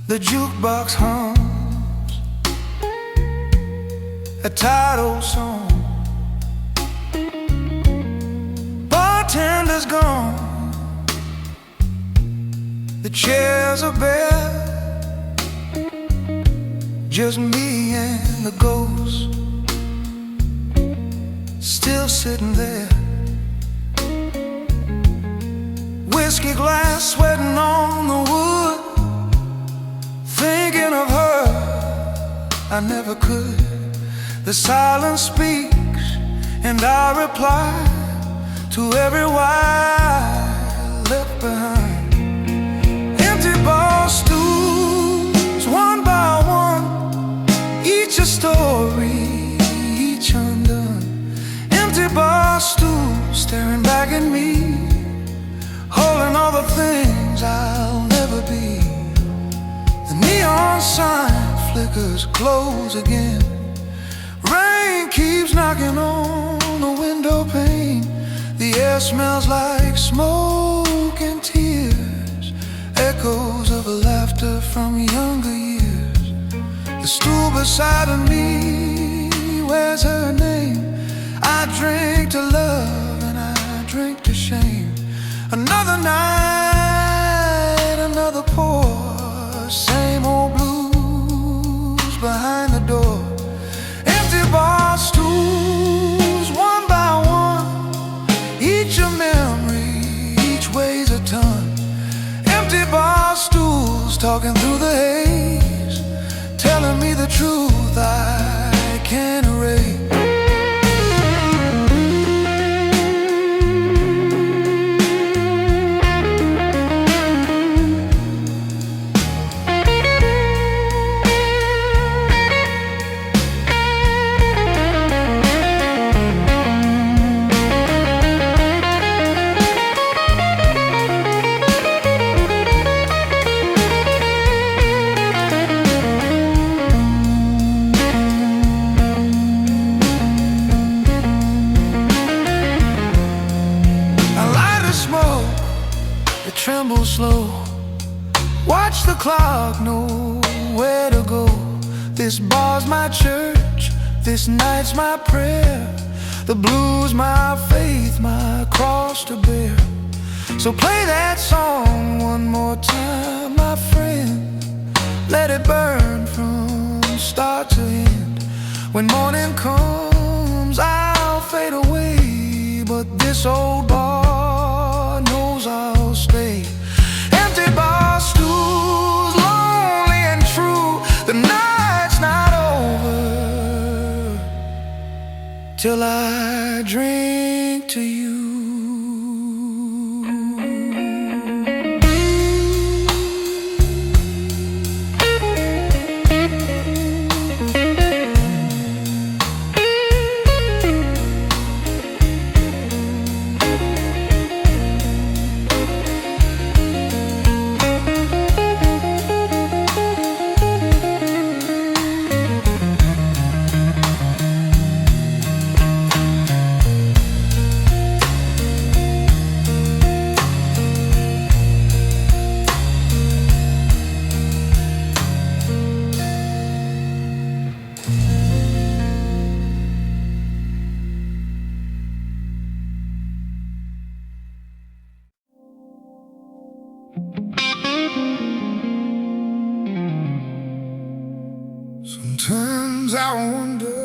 the jukebox hums a tired old song. Bartender's gone, the chairs are bare, just me and the ghost still sitting there. Whiskey glass sweating on the wood, thinking of her, I never could. The silence speaks and I reply to every why left behind. Empty bar stools, one by one, each a story, each undone. Empty bar stools staring back at me, holding all the things I'll never be. The neon sign flickers close again. Rain keeps knocking on the window pane. The air smells like smoke and tears, echoes of laughter from younger years. The stool beside me, where's her name? I drink to love and I drink to shame. Another night, another pour, same old blues behind the door. Empty bar stools, one by one, each a memory, each weighs a ton. Empty bar stools talking through the haze, telling me the truth I can't erase. Tremble slow, watch the clock, know where to go. This bar's my church, this night's my prayer. The blues my faith, my cross to bear. So play that song one more time, my friend. Let it burn from start to end. When morning comes, I'll fade away, but this old bar knows I'll stay. Empty bar stools, lonely and true. The night's not over till I drink to you. Sometimes I wonder,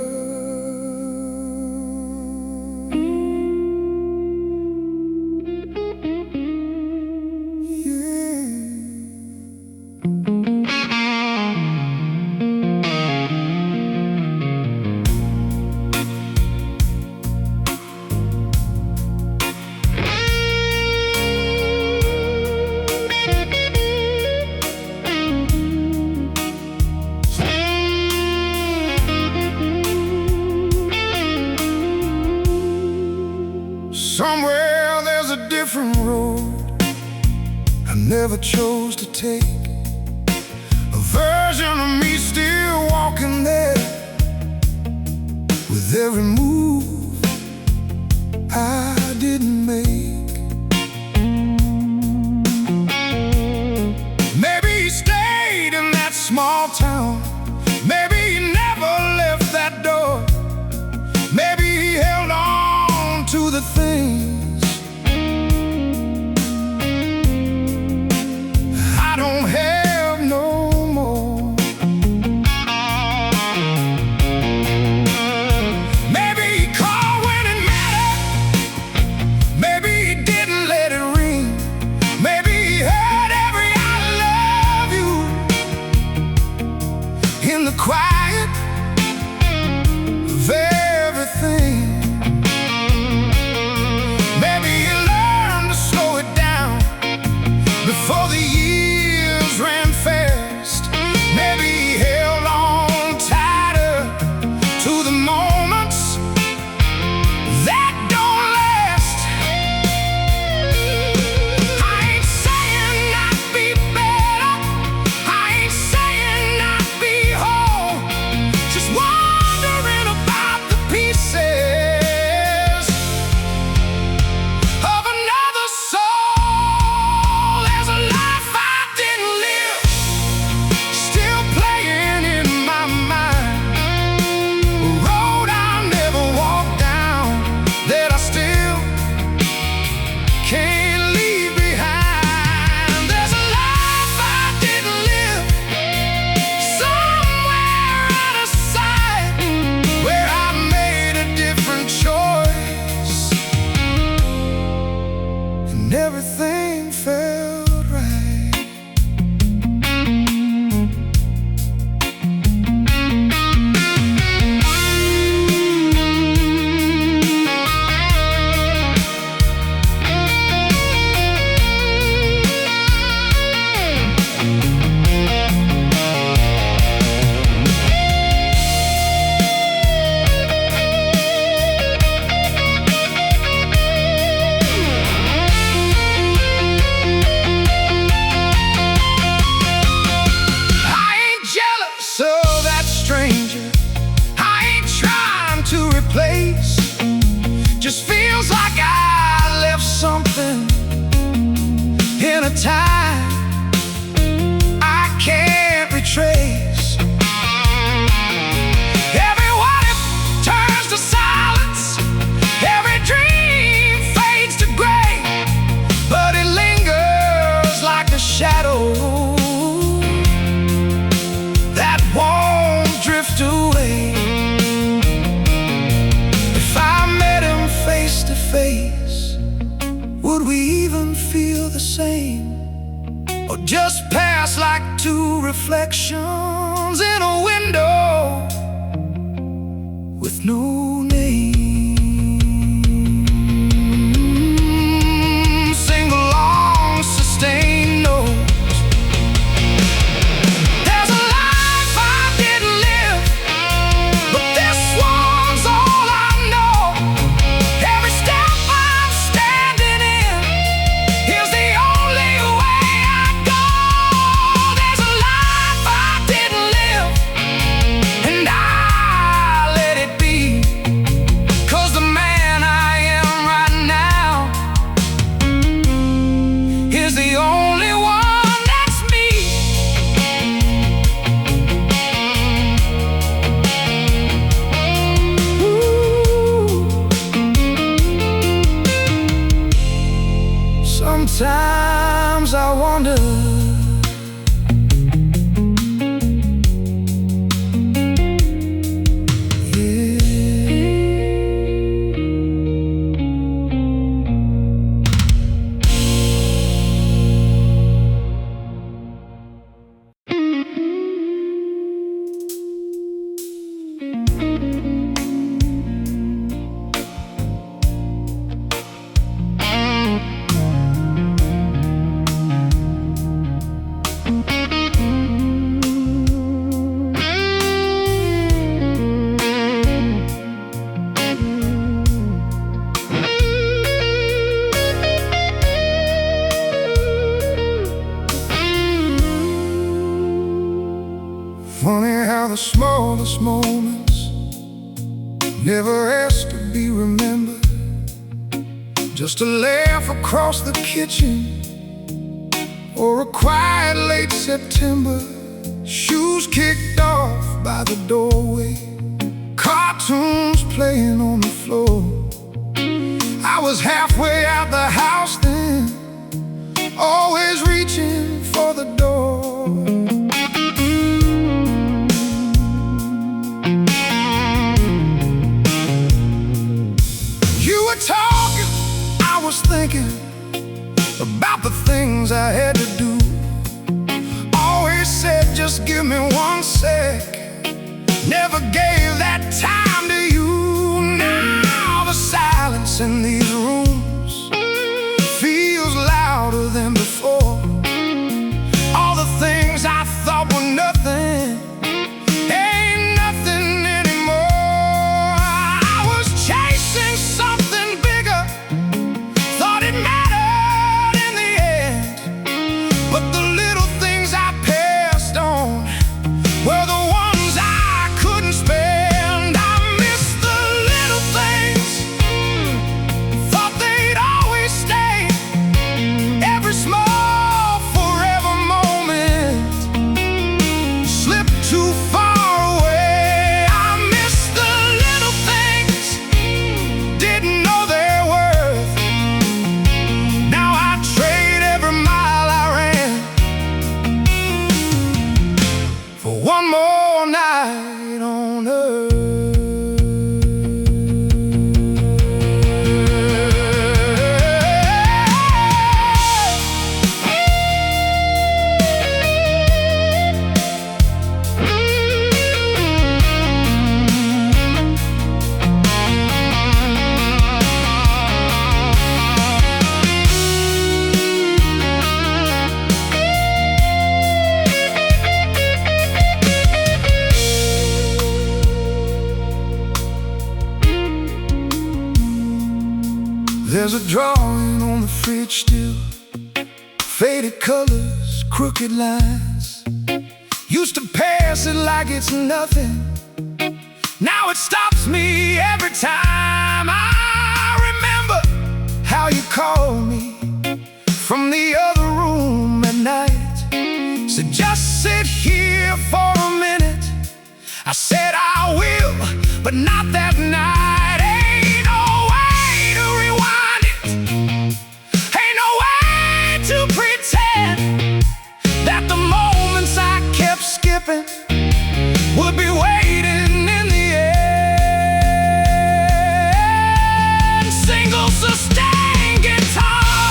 somewhere there's a different road I never chose to take. A version of me still walking there, with every move I didn't make. Would we even feel the same, or just pass like two reflections in a window with no name? Single long sustained notes. There's a life I didn't live, but this one's all I know. Every step I'm standing in is the only way I go. There's a life I didn't live, and I let it be, 'cause the man I am right now is the only one that's me. Ooh. Sometimes I wonder, funny how the smallest moments never asked to be remembered. Just a laugh across the kitchen, or a quiet late September. Shoes kicked off by the doorway, cartoons playing on the floor. I was halfway out the house then, always reaching for the door. You were talking, I was thinking about the things I had to do. Always said, just give me 1 sec. Never gave that time to you. Now the silence in these rooms feels louder than before. All the things I thought were nothing ain't nothing anymore. I was chasing something bigger, thought it mattered in the end, but the little things I passed on were the ones I couldn't spend. I missed the little things, thought they'd always stay. Every small forever moment slipped too far away. I missed the little things, didn't know their worth. Now I trade every mile I ran for one more night on earth. There's a drawing on the fridge still, faded colors, crooked lines. Used to pass it like it's nothing, now it stops me every time. I remember how you called me from the other room at night. Said, just sit here for a minute. I said I will, but not that night. Ain't no way to rewind it, ain't no way to pretend that the moments I kept skipping would be waiting in the end. Single sustained guitar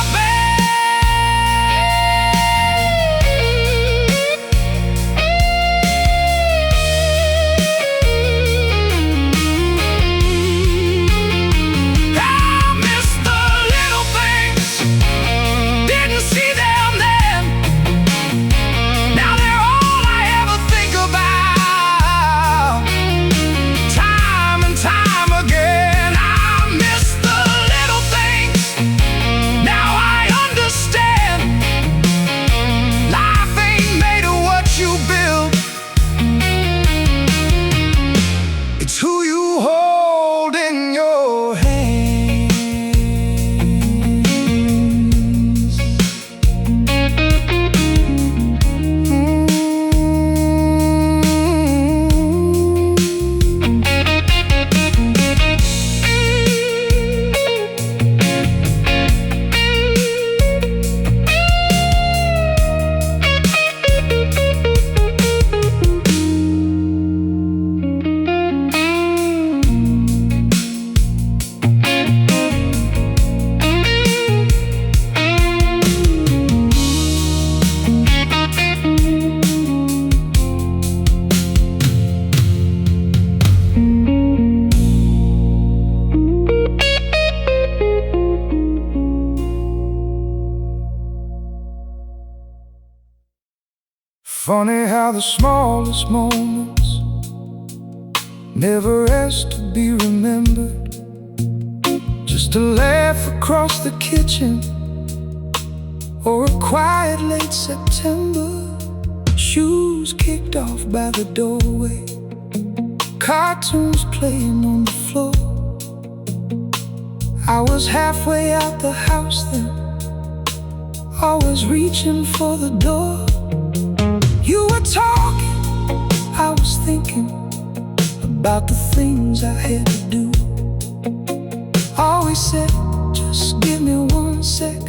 Funny how the smallest moments never ask to be remembered. Just a laugh across the kitchen, or a quiet late September. Shoes kicked off by the doorway, cartoons playing on the floor. I was halfway out the house then, always reaching for the door. You were talking, I was thinking about the things I had to do. Always said, just give me 1 sec.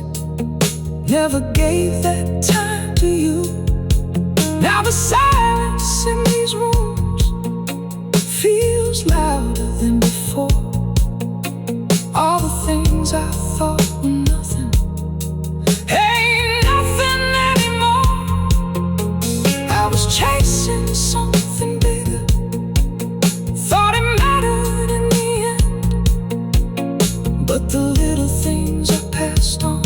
Never gave that time to you. Now the silence in these rooms feels louder than before. All the things I thought were nothing ain't nothing anymore. I was chasing something bigger, thought it mattered in the end, but the little things I passed on.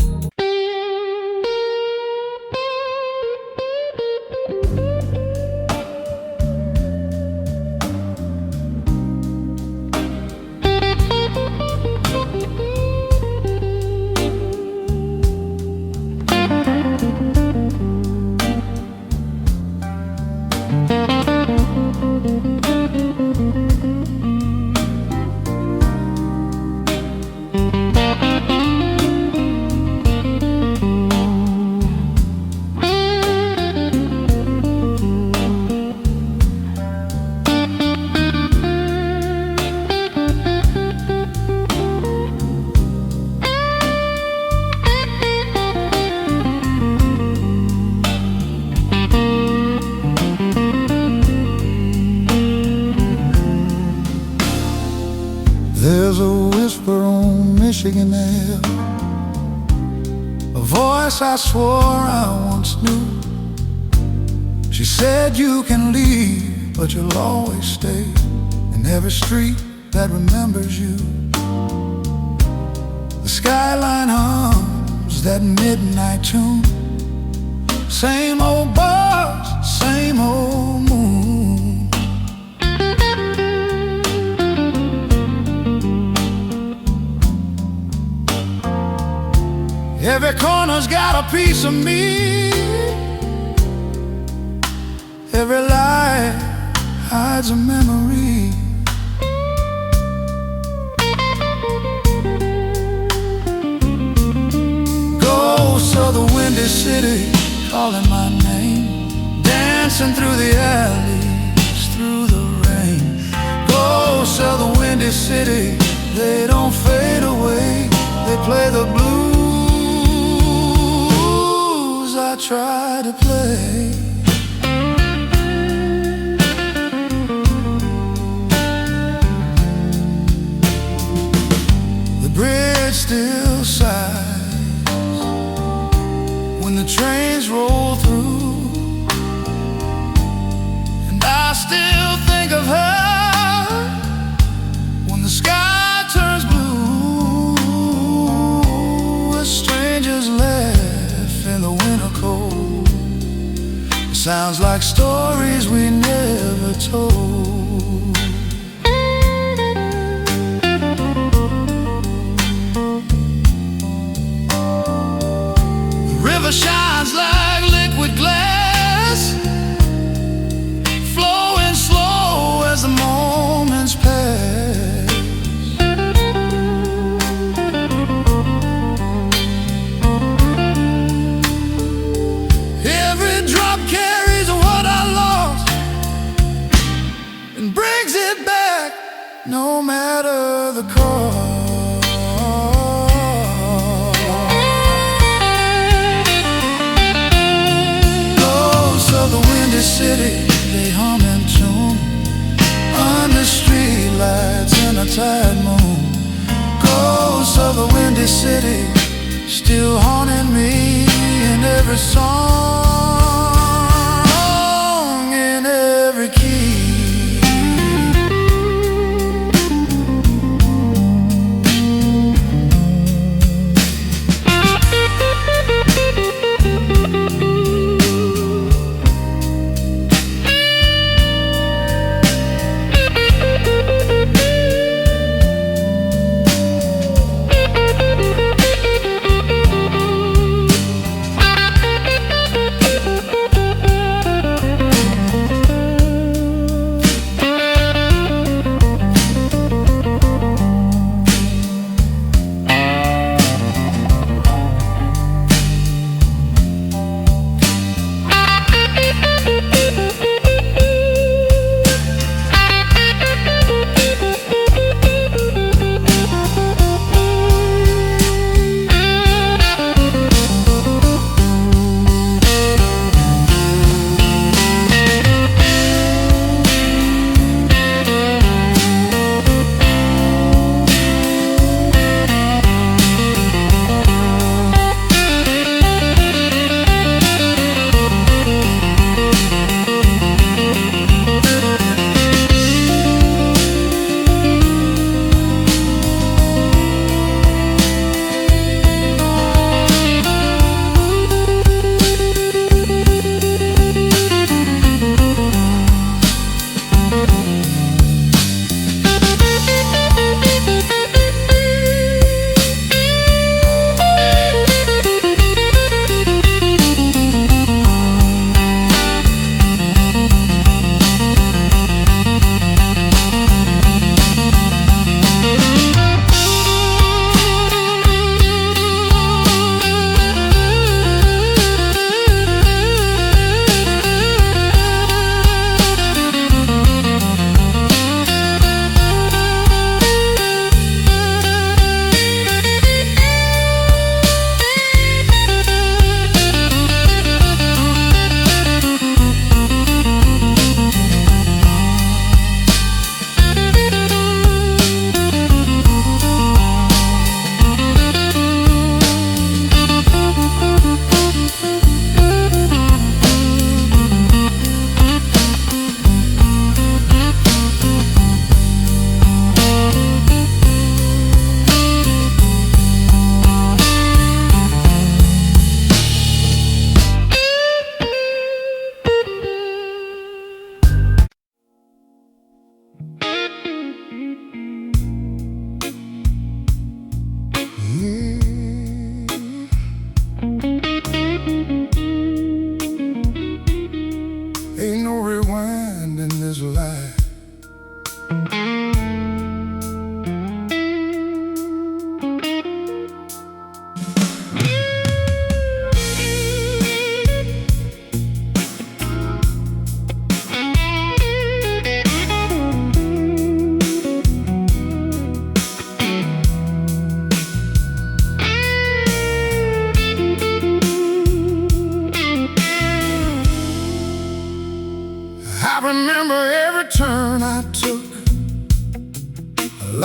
There's a whisper on Michigan Ave, a voice I swore I once knew. She said you can leave, but you'll always stay in every street that remembers you. The skyline hums that midnight tune. Same old bars, same old moon. Every corner's got a piece of me. Every lie hides a memory. Ghosts of the windy city calling my name, dancing through the alleys, through the rain. Ghosts of the windy city, they don't fade away. They play the blues I try to play. The bridge still sighs when the trains roll through, and I still think of her when the sky turns blue. A stranger's laugh in the winter cold, it sounds like stories we never told. The river shines like liquid glass, flowing slow as the moments pass. Every drop carries what I lost and brings it back, no matter the cost. Ghosts of the windy city, they hum and tune under streetlights and a tide moon. Ghosts of the windy city, still haunting me in every song, in every key.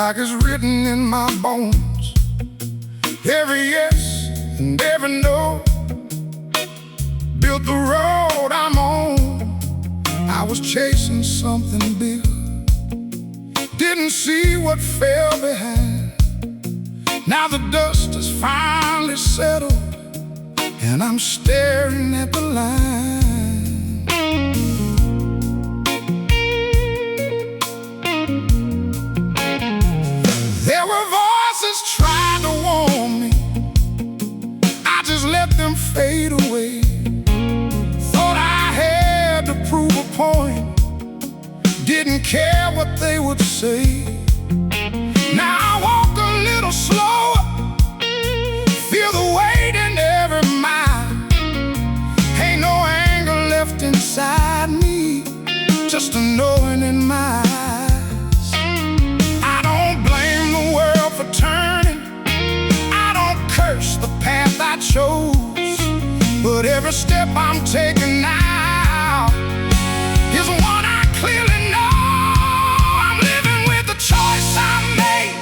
like it's written in my bones. Every yes and every no built the road I'm on. I was chasing something bigger, didn't see what fell behind. Now the dust has finally settled, and I'm staring at the line. There were voices trying to warn me, I just let them fade away. Thought I had to prove a point, didn't care what they would say. Now I walk a little slower, feel the weight in every mile. Ain't no anger left inside me, just a knowing in my eyes. I don't blame the world for turning, I don't curse the path I chose, but every step I'm taking now is one I clearly know. I'm living with the choice I made.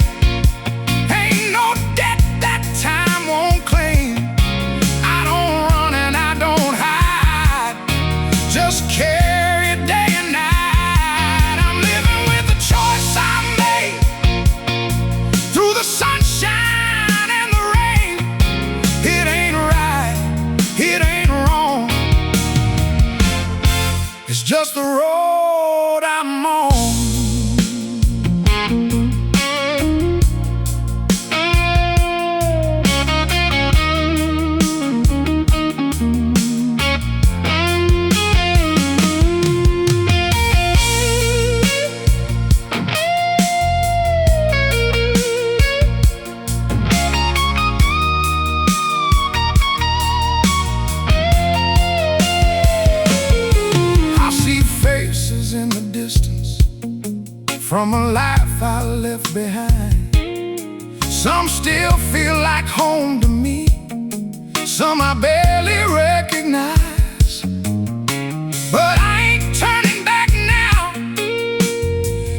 Ain't no debt that time won't claim. I don't run and I don't hide, just carry it day and night. I'm living with the choice I made. Through the sunshine and the rain, it ain't right, it ain't wrong, it's just the road I'm on. I see faces in the distance from a life I left behind. Some still feel like home to me, some I barely recognize. But I ain't turning back now,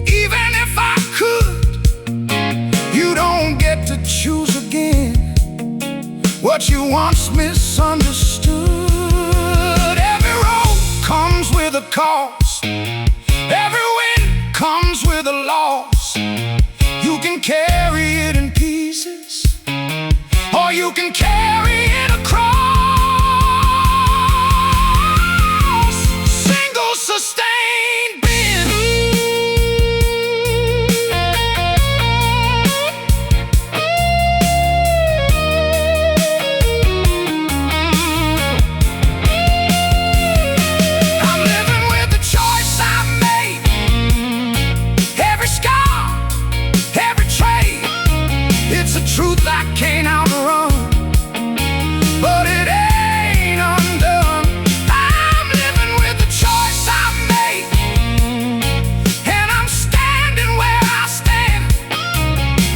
even if I could. You don't get to choose again what you once misunderstood. Every road comes with a cost, every win comes with a loss. You can carry it in pieces, or you can carry it across. Single sustained bend. I'm living with the choice I made. Every scar, every trade, it's a truth I can't outrun, but it ain't undone. I'm living with the choice I made, and I'm standing where I stand.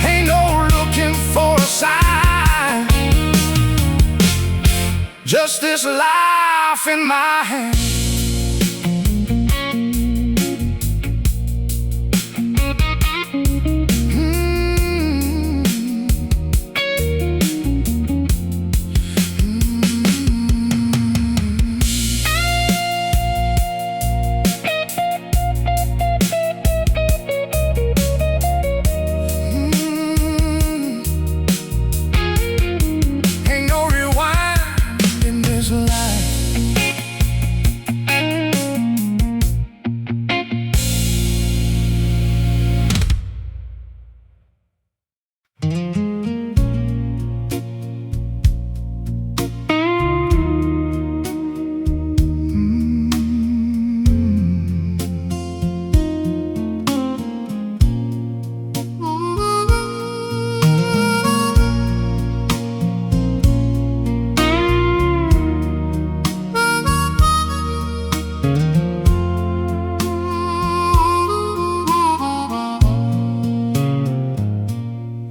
Ain't no looking for a sign, just this life in my hand. Ain't no rewind in this life.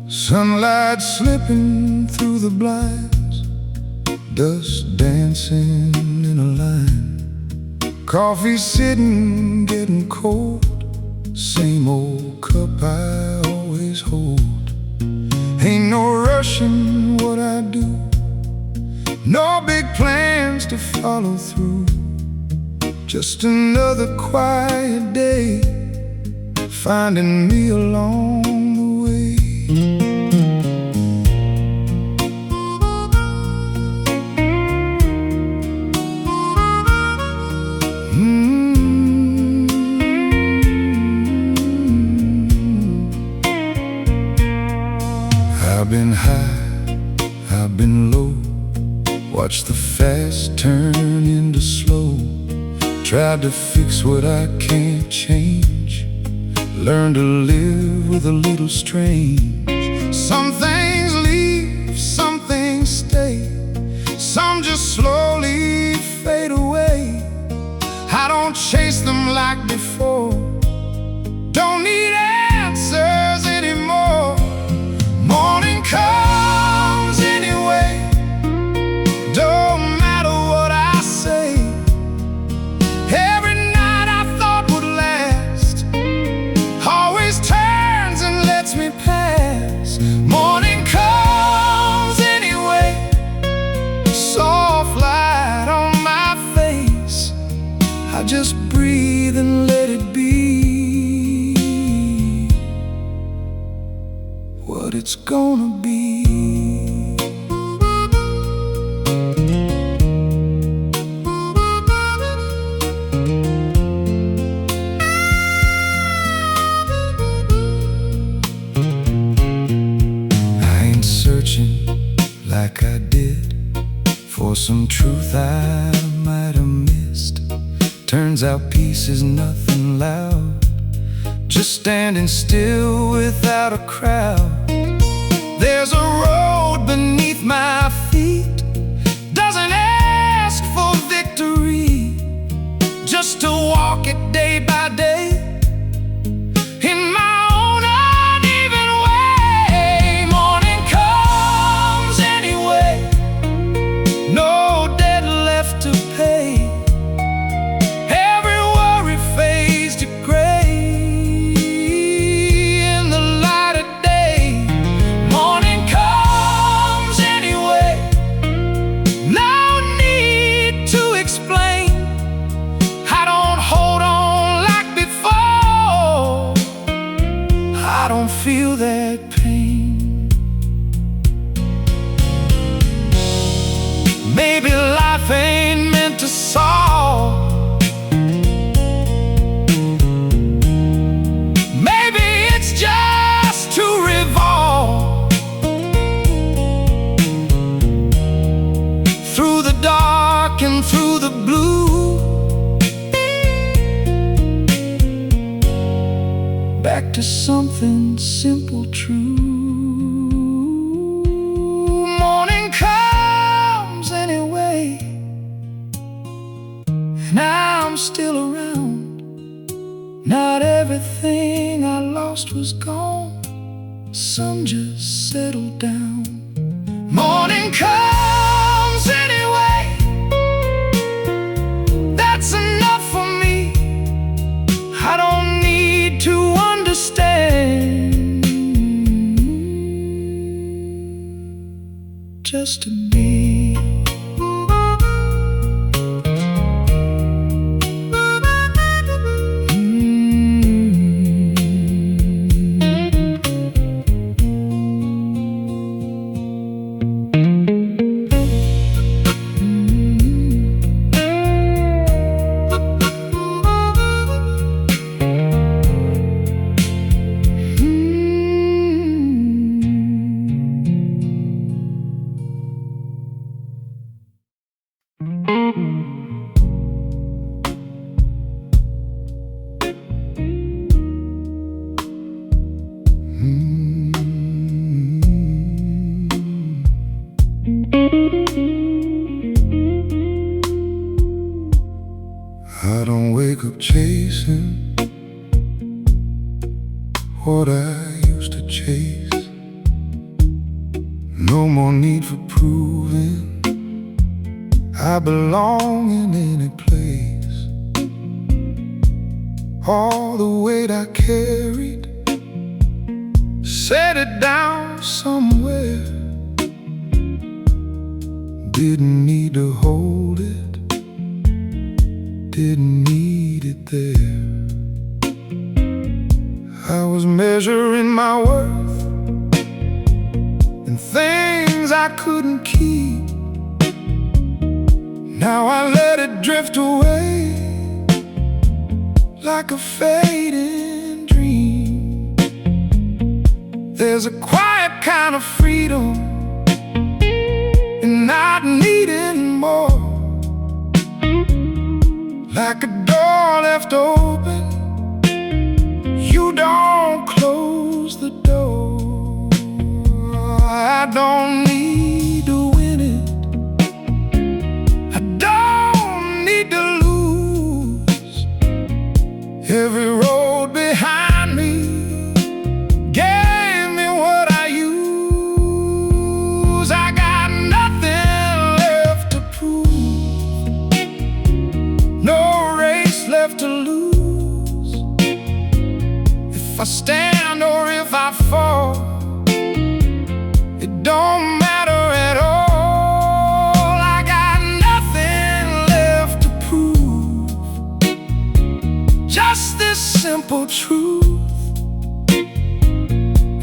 Sunlight slipping through the blinds, dust dancing in a line. Coffee sitting, getting cold, same old cup I always always hold. Ain't no rushing what I do, no big plans to follow through. Just another quiet day, finding me along the way. I've been high, I've been low, watched the fast turn into slow. Tried to fix what I can't change, learn to live with a little strange. Some things leave, some things stay, some just slowly fade away. I don't chase them like before, don't need answers anymore. Morning comes anyway, don't matter what I say. Every night I thought would last always turns and lets me pass. Morning comes anyway, soft light on my face. I just breathe and let it be what it's gonna be. Like I did for some truth I might have missed. Turns out peace is nothing loud, just standing still without a crowd. There's a road beneath my feet, doesn't ask for victory, just to walk it day by day in my own uneven way. Morning comes anyway, no debt left to pay. Every worry fades to gray in the light of day. Morning comes anyway, no need to explain. I don't hold on like before, I don't feel that pain. Maybe life ain't meant to solve, maybe it's just to revolve through the dark and through the blue, back to something simple, true. Morning comes anyway, and I'm still around. Not everything I lost was gone, some just settled down. Morning comes anyway, that's enough for me. I don't need to understand, just to be. I don't wake up chasing what I used to chase. No more need for proving I belong in any place. All the weight I carried set it down somewhere. Didn't need to hold it, didn't need it there. I was measuring my worth in things I couldn't keep. Now I let it drift away like a fading dream. There's a quiet kind of freedom in not needing more. Like a door left open, you don't close the door. I don't need to win it, I don't need to lose. Every road behind me gave me what I use. I got nothing left to prove, no race left to lose. If I stand or if I fall, it don't matter at all. I got nothing left to prove, just this simple truth.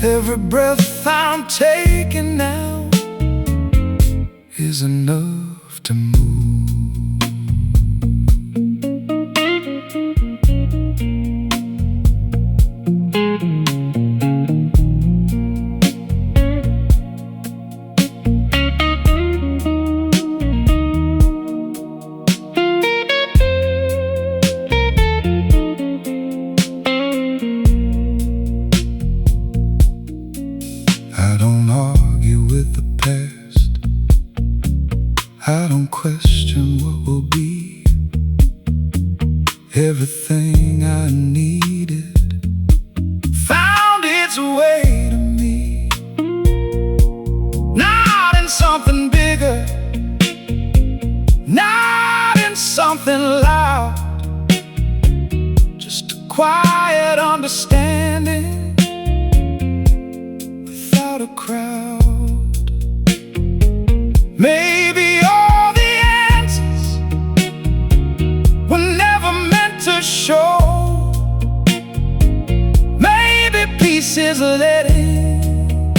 Every breath I'm taking now is enough to move. I don't argue with the past, I don't question what will be. Everything I needed found its way to me. Not in something bigger, not in something loud, just a quiet understanding without a crowd. Maybe all the answers were never meant to show. Maybe peace is letting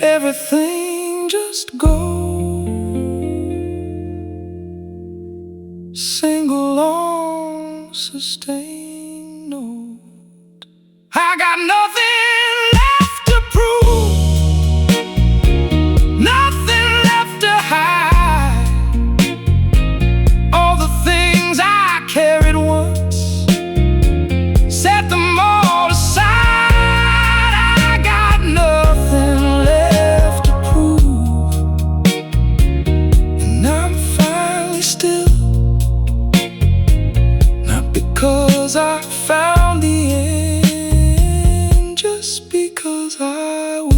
everything just go. Single long sustained note. I got nothing left to prove, nothing left to hide. All the things I carried once, set them all aside. I got nothing left to prove, and I'm finally still. Not because I found the end, just because I will.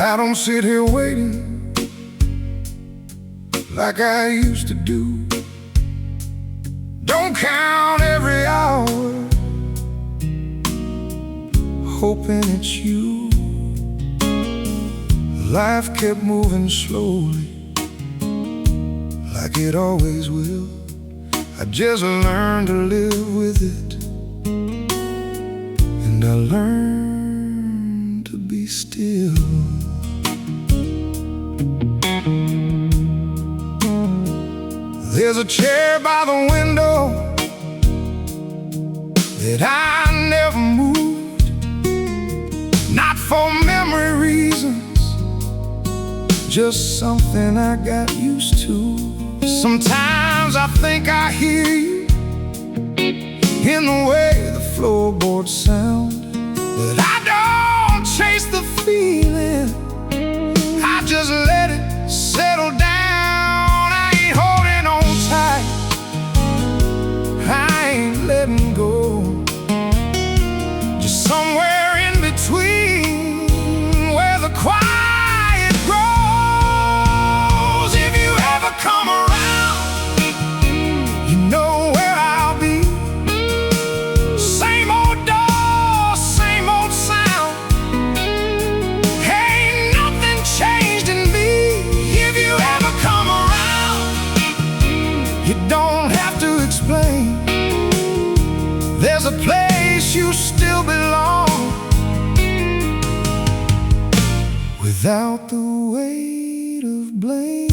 I don't sit here waiting like I used to do. Don't count every hour, hoping it's you. Life kept moving slowly, like it always will. I just learned to live with it, and I learned to be still. There's a chair by the window that I never moved. just something I got used to. Sometimes I think I hear you in the way the floorboards sound, but I don't chase the feeling, I just let it settle down. I ain't holding on tight, I ain't letting go. Just somewhere in between, where the quiet grows. If you ever come around, you know where I'll be. Same old door, same old sound, ain't nothing changed in me. If you ever come around, you don't have to explain. There's a place you still belong, without the weight of blame.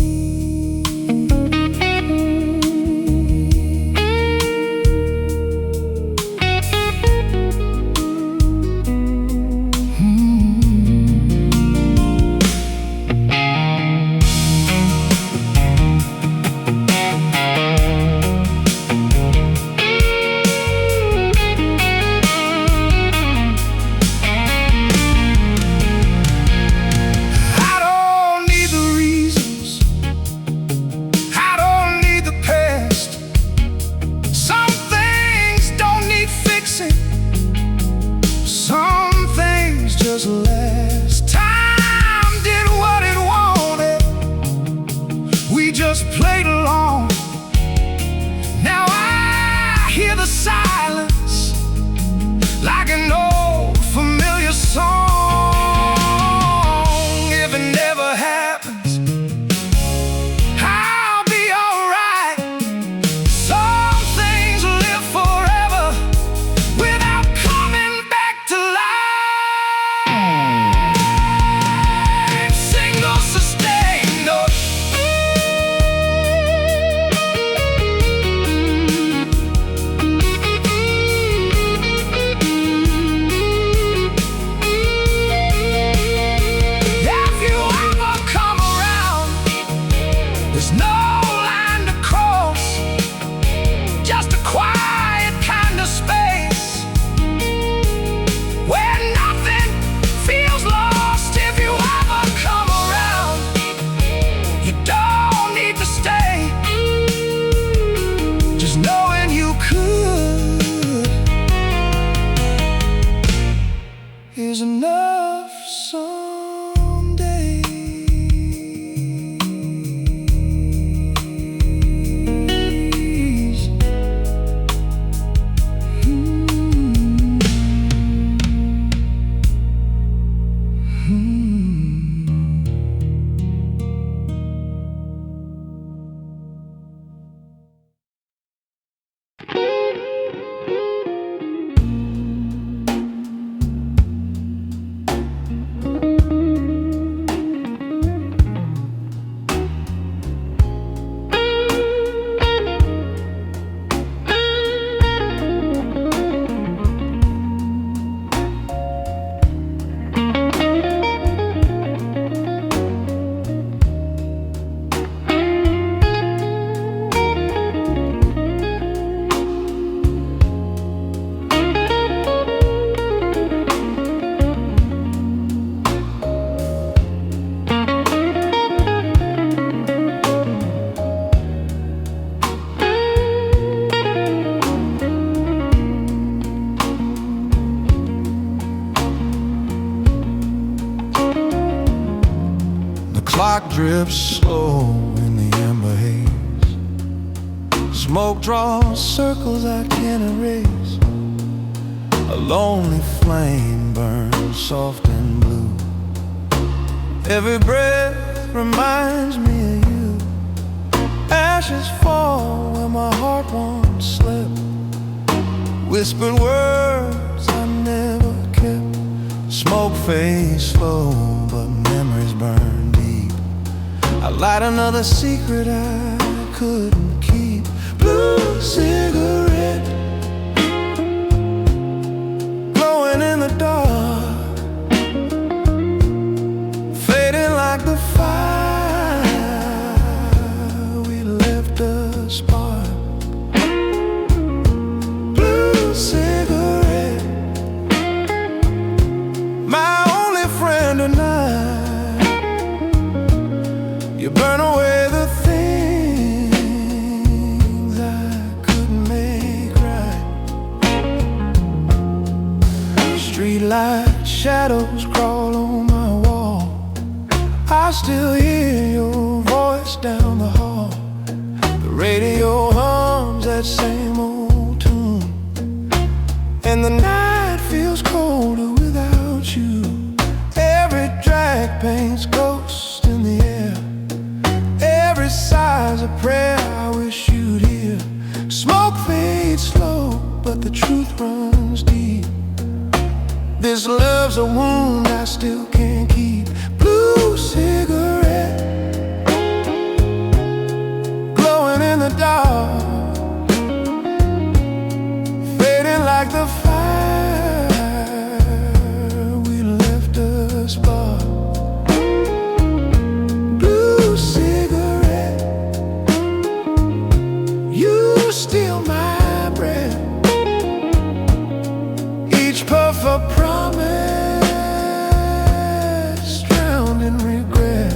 Last time did what it wanted, we just played along. Now I hear the silence like an old familiar song. If it never happens, I'll be alright. Some things live forever without coming back to life. There's no line to cross, just a quiet kind of space where nothing feels lost. If you ever come around, you don't need to stay, just knowing you could is enough someday. Clock drips slow in the amber haze. Smoke draws circles I can't erase. A lonely flame burns soft and blue. Every breath reminds me of you. Ashes fall where my heart once slept. Whispered words I never kept. Smoke fades slow, but memories burn deep. I light another secret I couldn't keep. Blue cigarette, glowing in the dark, fading like the fire paints ghosts in the air. Every sigh's a prayer I wish you'd hear. Smoke fades slow, but the truth runs deep. This love's a wound I still can't keep. Blue cigarette, glowing in the dark, fading like the fire we left a spark. Blue cigarette, you steal my breath. Each puff a promise, drowned in regret.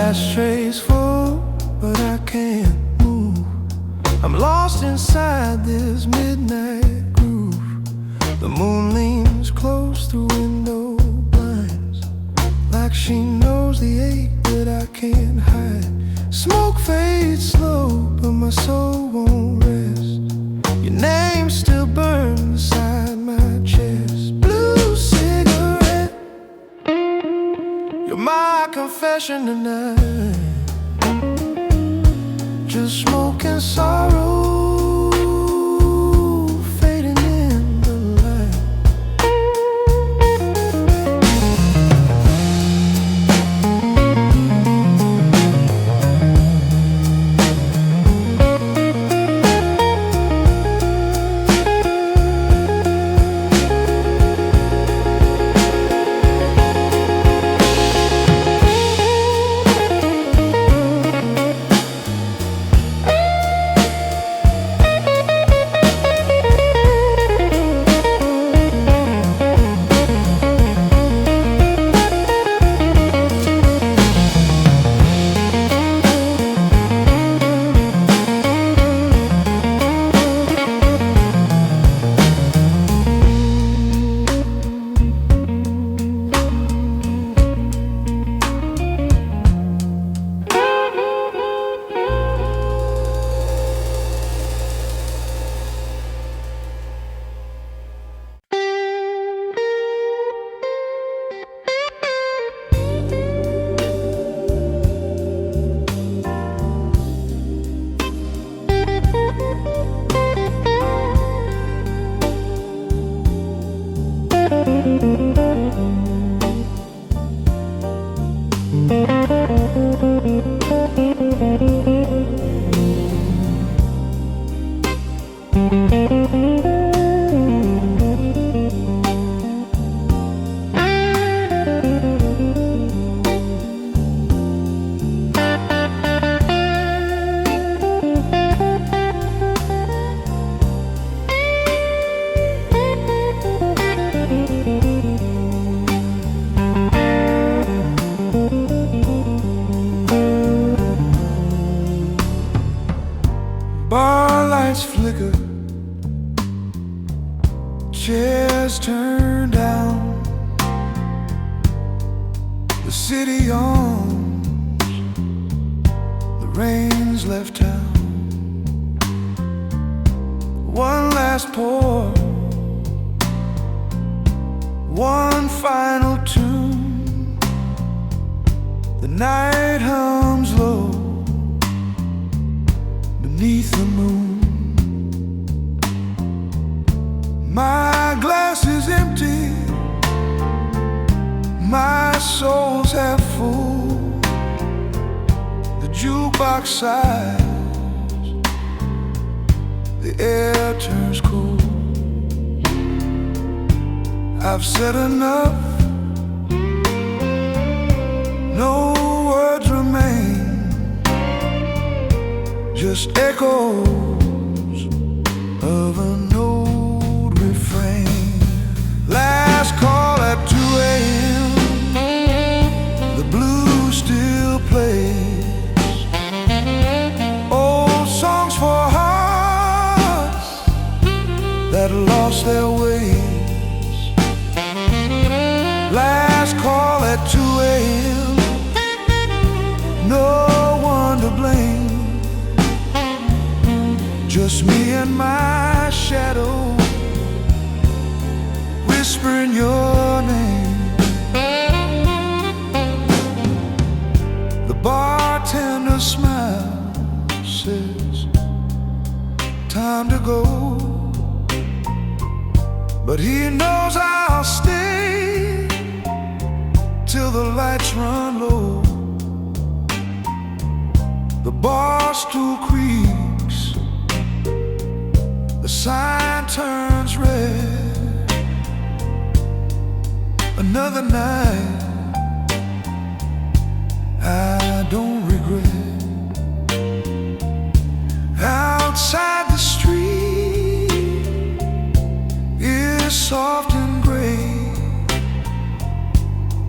Ashtrays full, but I can't move. I'm lost inside this midnight groove. The moon leans close through window blinds, like she knows the ache that I can't hide. Smoke fades slow, but my soul won't rest. Your name still burns inside my chest. Blue cigarette, you're my confession tonight. Just smoking sorrow, fading in the light. Bar lights flicker, chairs turned down. The city yawns, the rain's left town. One last pour, one final tune. The night hums low beneath the moon. My glass is empty, my soul's half full. The jukebox sighs, the air turns cool. I've said enough, no words remain, just echoes of an old refrain. Last call at 2 a.m., the blues still plays. Old songs for hearts that lost their ways. Last call at 2 a.m., no one to blame, just me and my shadow whispering your name. The bartender smiles, says, time to go, but he knows I'll stay till the lights run low. The bar stool creaks, the sign turns red. Another night I don't regret. Outside the street is soft and gray.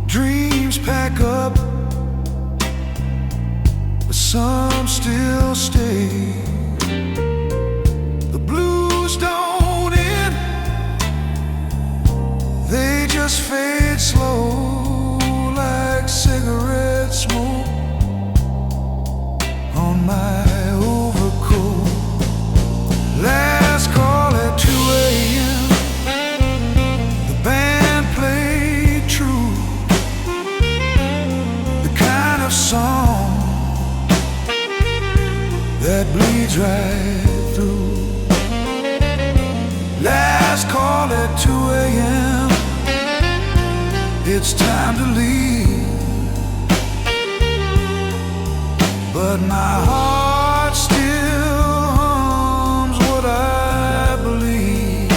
Dreams pack up, but some still stay. The blues don't end, they just fade slow like cigarette smoke on my overcoat. Last call at 2 a.m., the band played true, the kind of song that bleeds right through. Last call at 2 a.m., it's time to leave, but my heart still hums what I believe.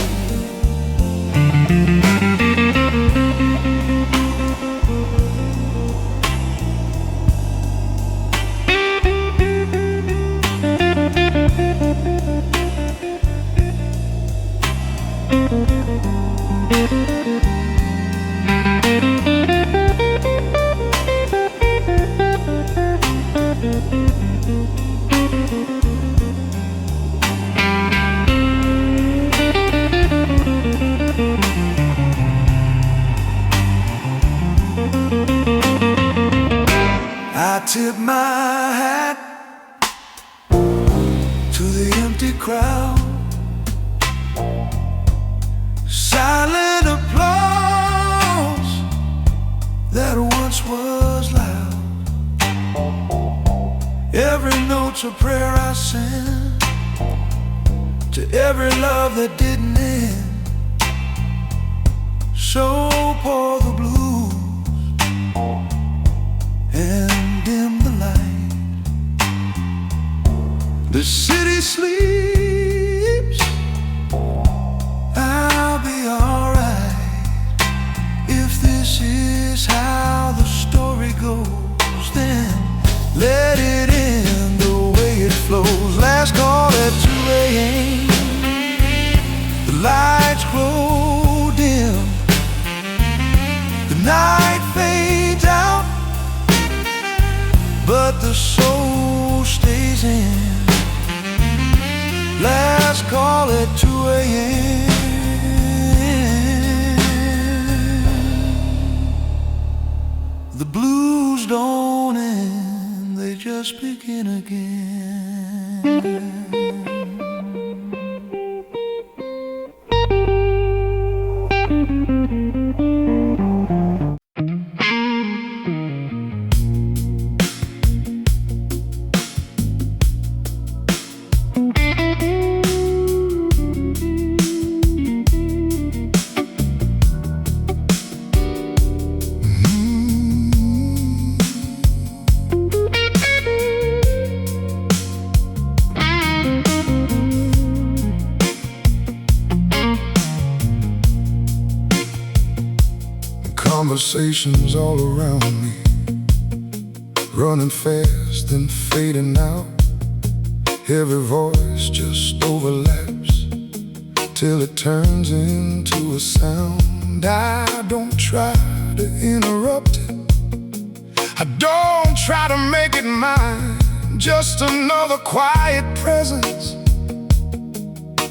I tip my hat to the empty crowd. Silent applause that once was loud. Every note's a prayer I send to every love that didn't end. So pour the blues and dim the light. The city sleeps, I'll be alright. If this is how the story goes, then let it end the way it flows. Last call at 2 a.m., the lights grow dim, the night fades out, but the soul stays in. Last call at 2 a.m., the blues don't end, they just begin again. conversations all around me, running fast and fading out. Every voice just overlaps till it turns into a sound. I don't try to interrupt it, I don't try to make it mine. Just another quiet presence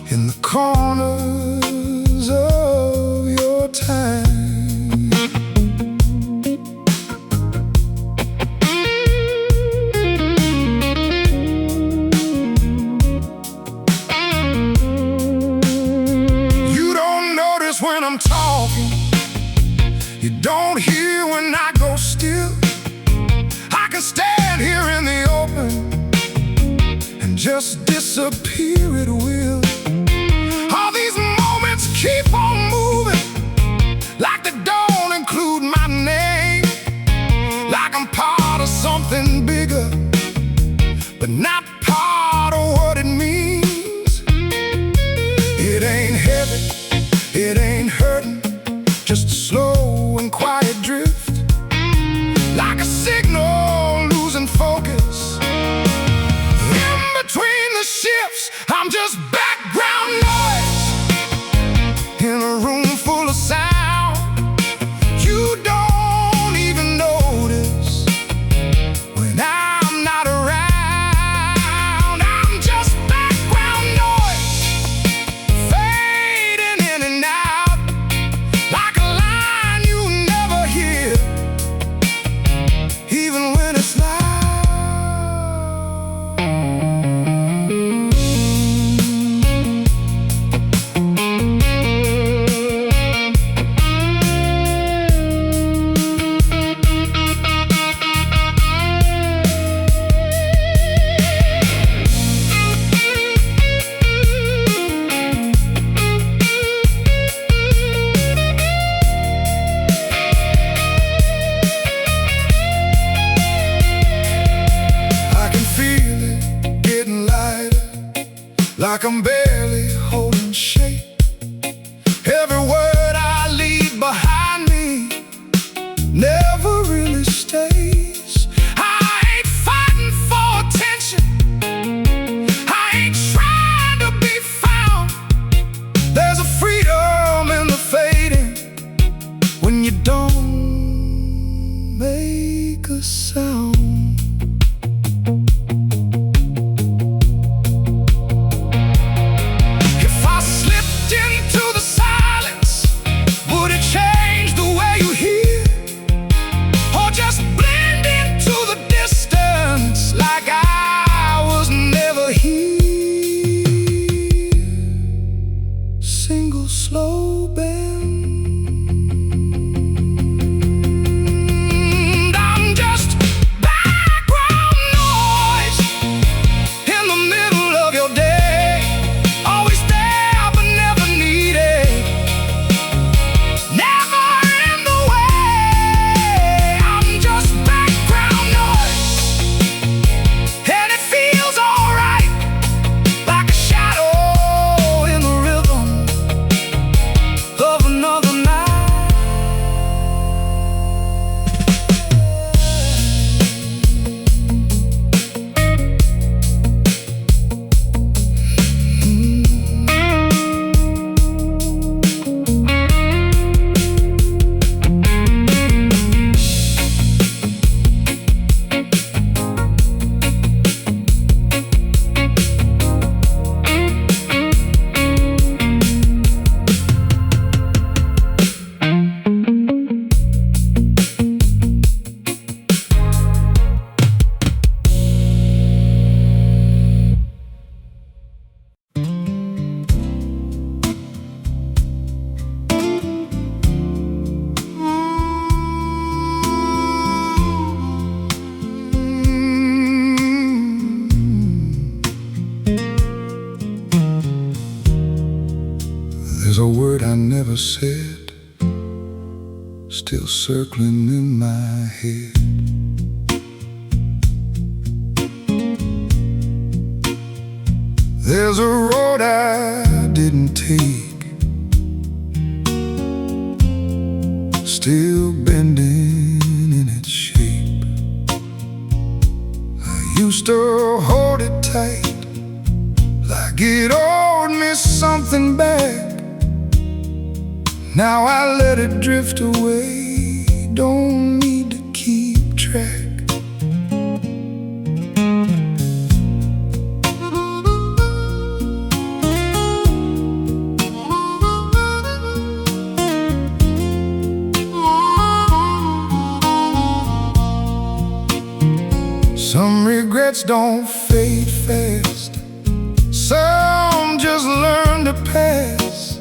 in the corners of your time. You don't notice when I'm talking, you don't hear when I go still. I can stand here in the open and just disappear at will. All these moments keep on moving, like they don't include my name, like I'm part of something bigger, but not part of what it means. It ain't heavy, it ain't hurting, just a slow and quiet drift, like a signal losing focus. In between the shifts, I'm just background noise in a room full of sound. You don't even notice when I'm not around. I'm just background noise, fading in and out, like a line you never hear, even when it's loud. Like I'm barely holding shape. Every word I leave behind me never really stays. I ain't fighting for attention, I ain't trying to be found. There's a freedom in the fading when you don't make a sound. Slow bend, I'm just background noise in the middle of your day. Always there but never needed, never in the way. I'm just background noise, and it feels alright, like a shadow in the rhythm of another night. There's a word I never said, still circling in my head. There's a road I didn't take, still bending in its shape. I used to hold it tight, like it owed me something back. Now I let it drift away, don't need to keep track. Some regrets don't fade fast, some just learn to pass.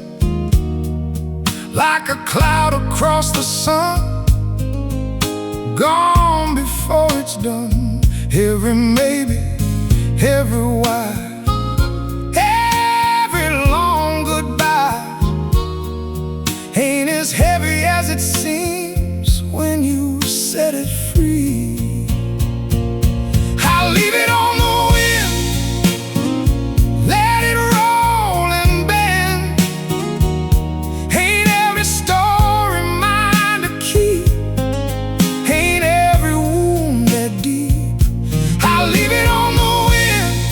Like a cloud across the sun, gone before it's done. Every maybe, every why, every long goodbye ain't as heavy as it seems when you set it free. I'll leave it on the wind, let it roll and bend. Ain't every story mine to keep, ain't every wound that deep. I'll leave it on the wind,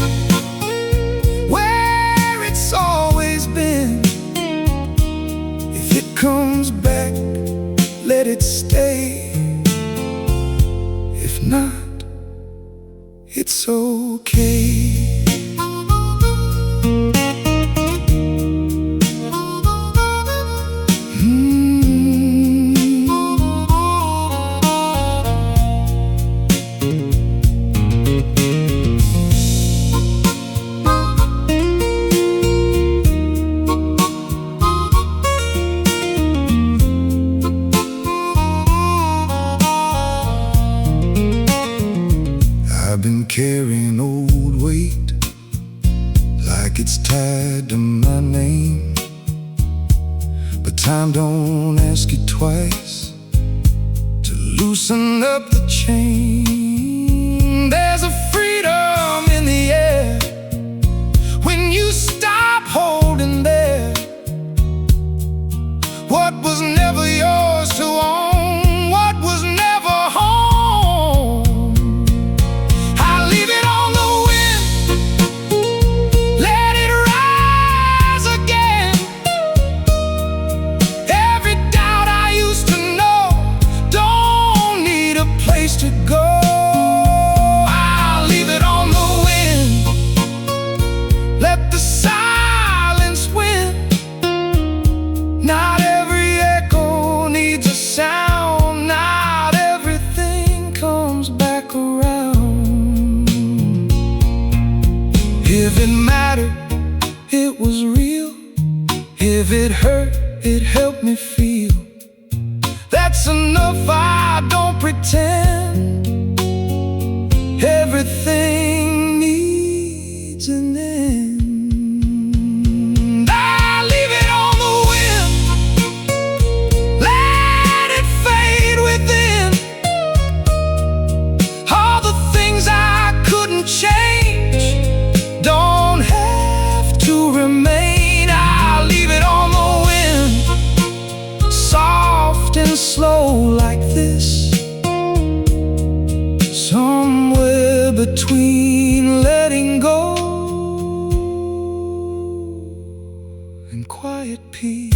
where it's always been. If it comes back, let it stay. If not, it's okay. I've been carrying old weight, like it's tied to my name. But time don't ask you twice to loosen up the chain. There's a freedom in the air when you stop holding there what was never yours to own, what was never home. I'll leave it on the wind, let it rise again. Every doubt I used to know don't need a place to go. I'll leave it on the wind, let the silence win. Not every echo needs a sound, not everything comes back around. If it mattered, it was real. If it hurt, it helped me feel. That's enough, I don't pretend. Everything needs an end. I leave it on the wind, let it fade within. All the things I couldn't change don't have to remain. I'll leave it on the wind, soft and slow like this. Somewhere between letting go and quiet peace.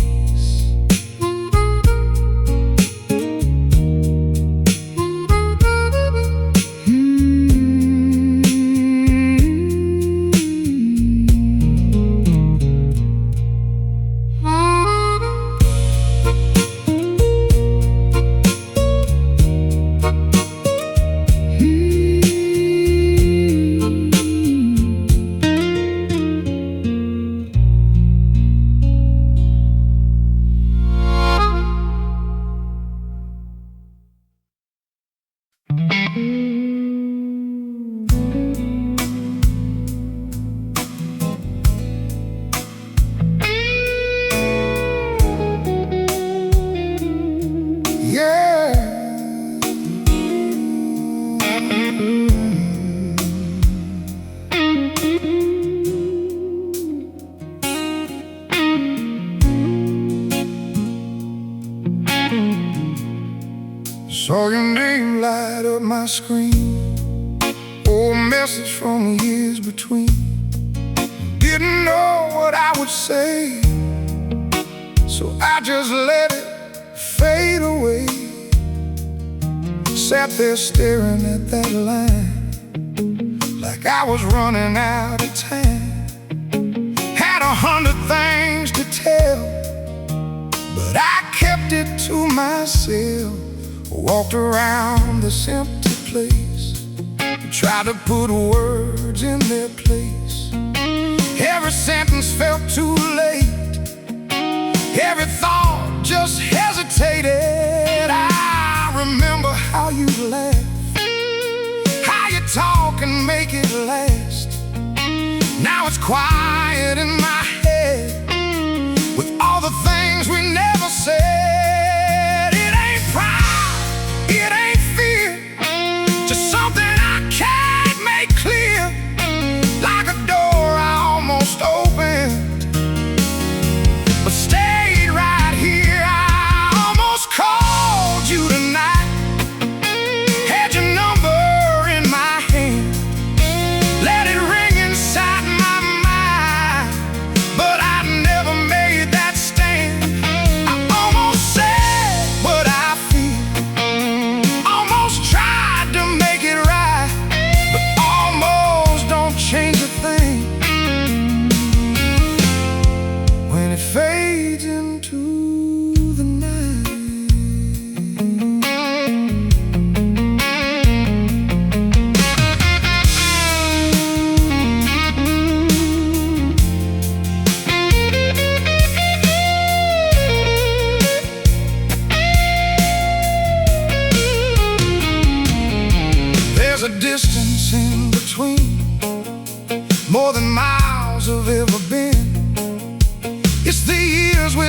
Saw your name light up my screen. Oh, a message from years between. Didn't know what I would say, so I just let it fade away. Sat there staring at that line, like I was running out of time. Had 100 things to tell, but I kept it to myself. Walked around this empty place, tried to put words in their place. Every sentence felt too late, every thought just hesitated. I remember how you laugh, how you talk and make it last. Now it's quiet in my head, with all the things we never said. It ain't pride, it ain't fear, just something I can't make clear. Like a door I almost opened, but stayed right here. I almost called you tonight, had your number in my hand, let it ring inside my mind, but I never made that stand. I almost said what I feel, almost tried to make it right, but almost don't change a thing when it fades into the night. There's a distance in between, more than miles have ever been. It's the years we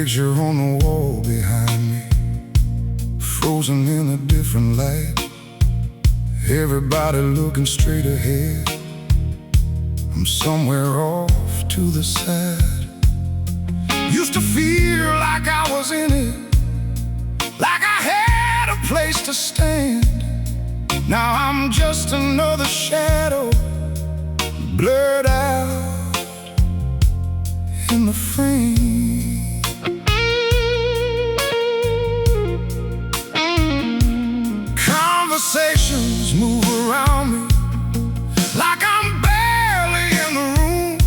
picture on the wall behind me, frozen in a different light. Everybody looking straight ahead, I'm somewhere off to the side. Used to feel like I was in it, like I had a place to stand. Now I'm just another shadow, blurred out in the frame. Conversations move around me like I'm barely in the room.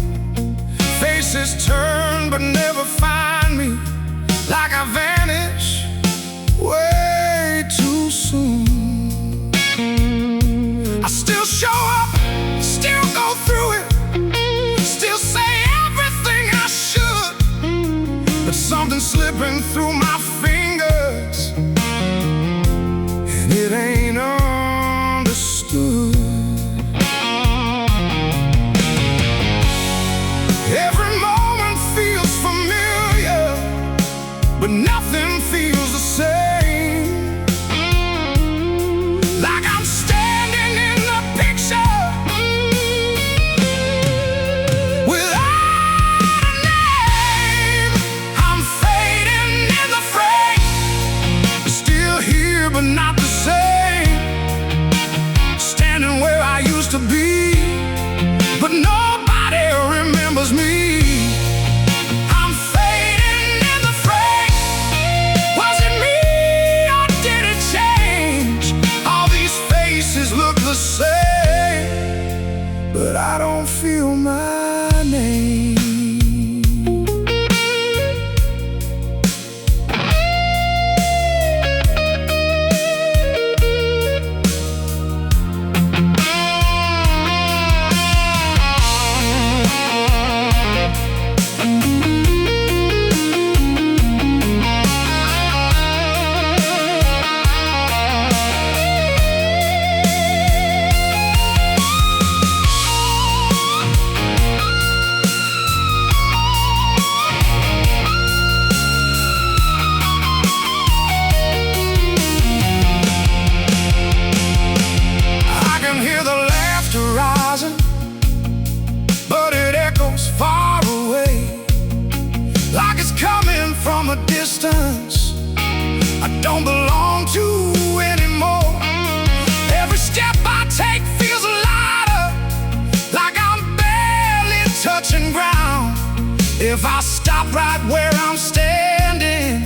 Faces turn but never find me, like I vanish way too soon. I still show up, still go through it, still say everything I should, but something's slipping through my fingers, and it ain't understood. Every moment feels familiar, but nothing feels the same. Like I'm standing in the picture without a name. I'm fading in the frame, still here but not the same. Standing where I used to be, but nobody remembers me. I'm fading in the frame. Was it me or did it change? All these faces look the same, but I don't feel my name. But it echoes far away, like it's coming from a distance I don't belong to anymore. Every step I take feels lighter, like I'm barely touching ground. If I stop right where I'm standing,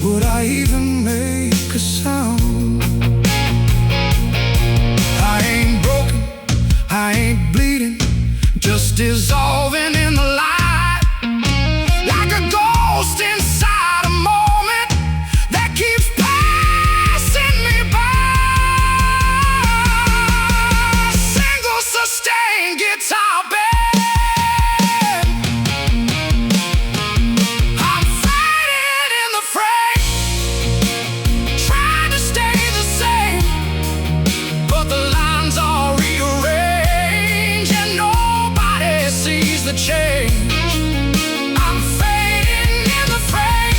would I even make a sound? I ain't broken, I ain't bleeding, just dissolving in the light, like a ghost inside a moment that keeps passing me by. Single sustained guitar band, I'm faded in the frame, trying to stay the same, but the lines are rearranged and nobody sees the change. I'm fading in the frame,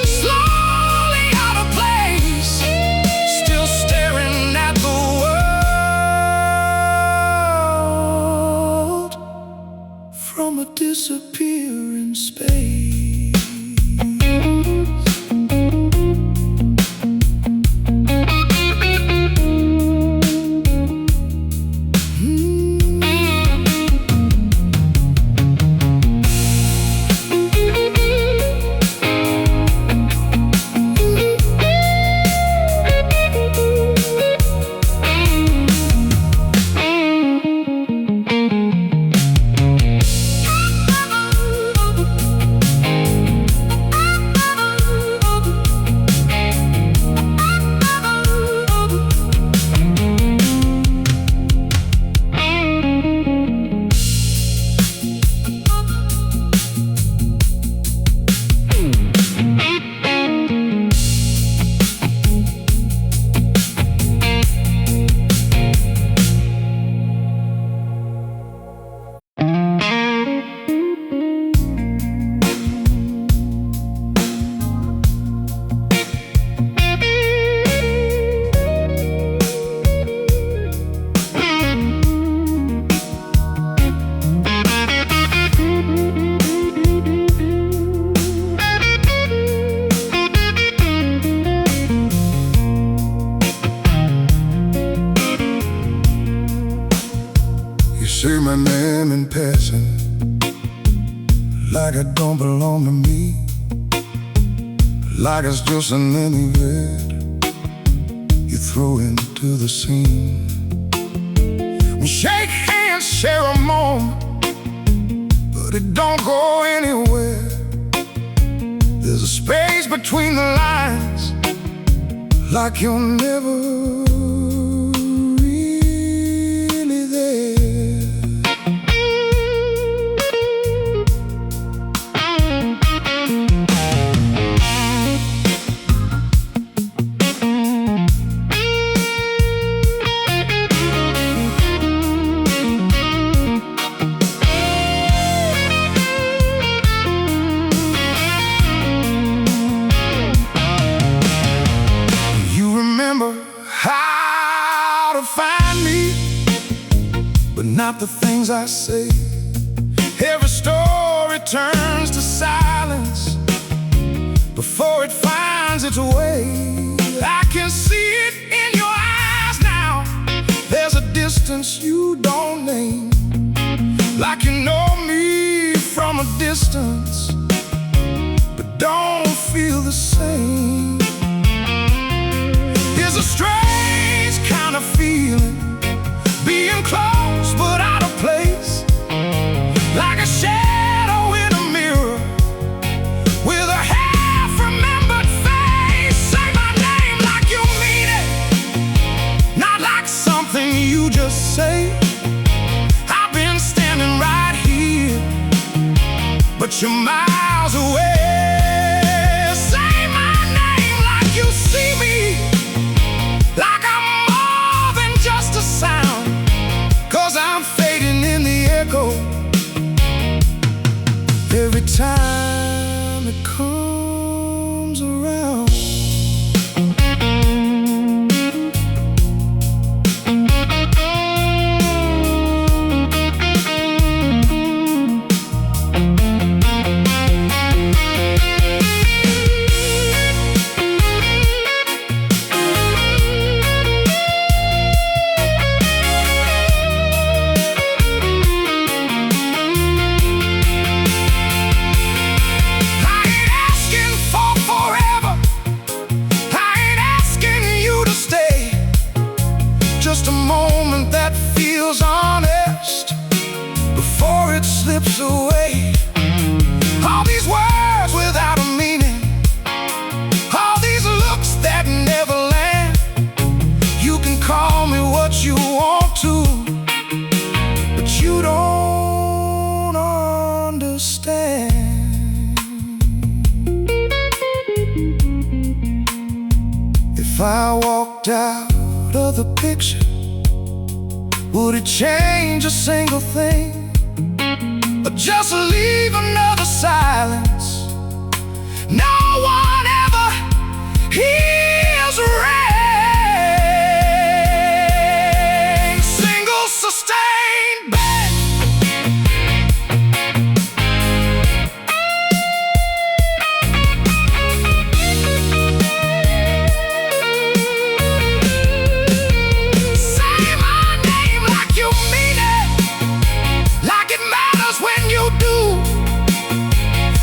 slowly out of place, still staring at the world from a disappearing space. say my name in passing, like it don't belong to me, like it's just an empty bed you throw into the scene. We shake hands, share a moment, but it don't go anywhere. There's a space between the lines, like you're never really there. How to find me, but not the things I say. Every story turns to silence before it finds its way. I can see it in your eyes now. There's a distance you don't name, like you know me from a distance, but don't feel the same. There's a strange kind of feeling, being close but out of place, like a shadow in a mirror with a half-remembered face. Say my name like you mean it, not like something you just say. I've been standing right here, but you're miles away. Say my name like you see me, like I'm more than just a sound, 'cause I'm fading in the echo every time it comes around. Just a moment that feels honest before it slips away. All these words without a meaning, all these looks that never land. You can call me what you want to, but you don't understand. If I walked out of the picture, would it change a single thing, or just leave another silence? No one ever hears rain, single sustained bed.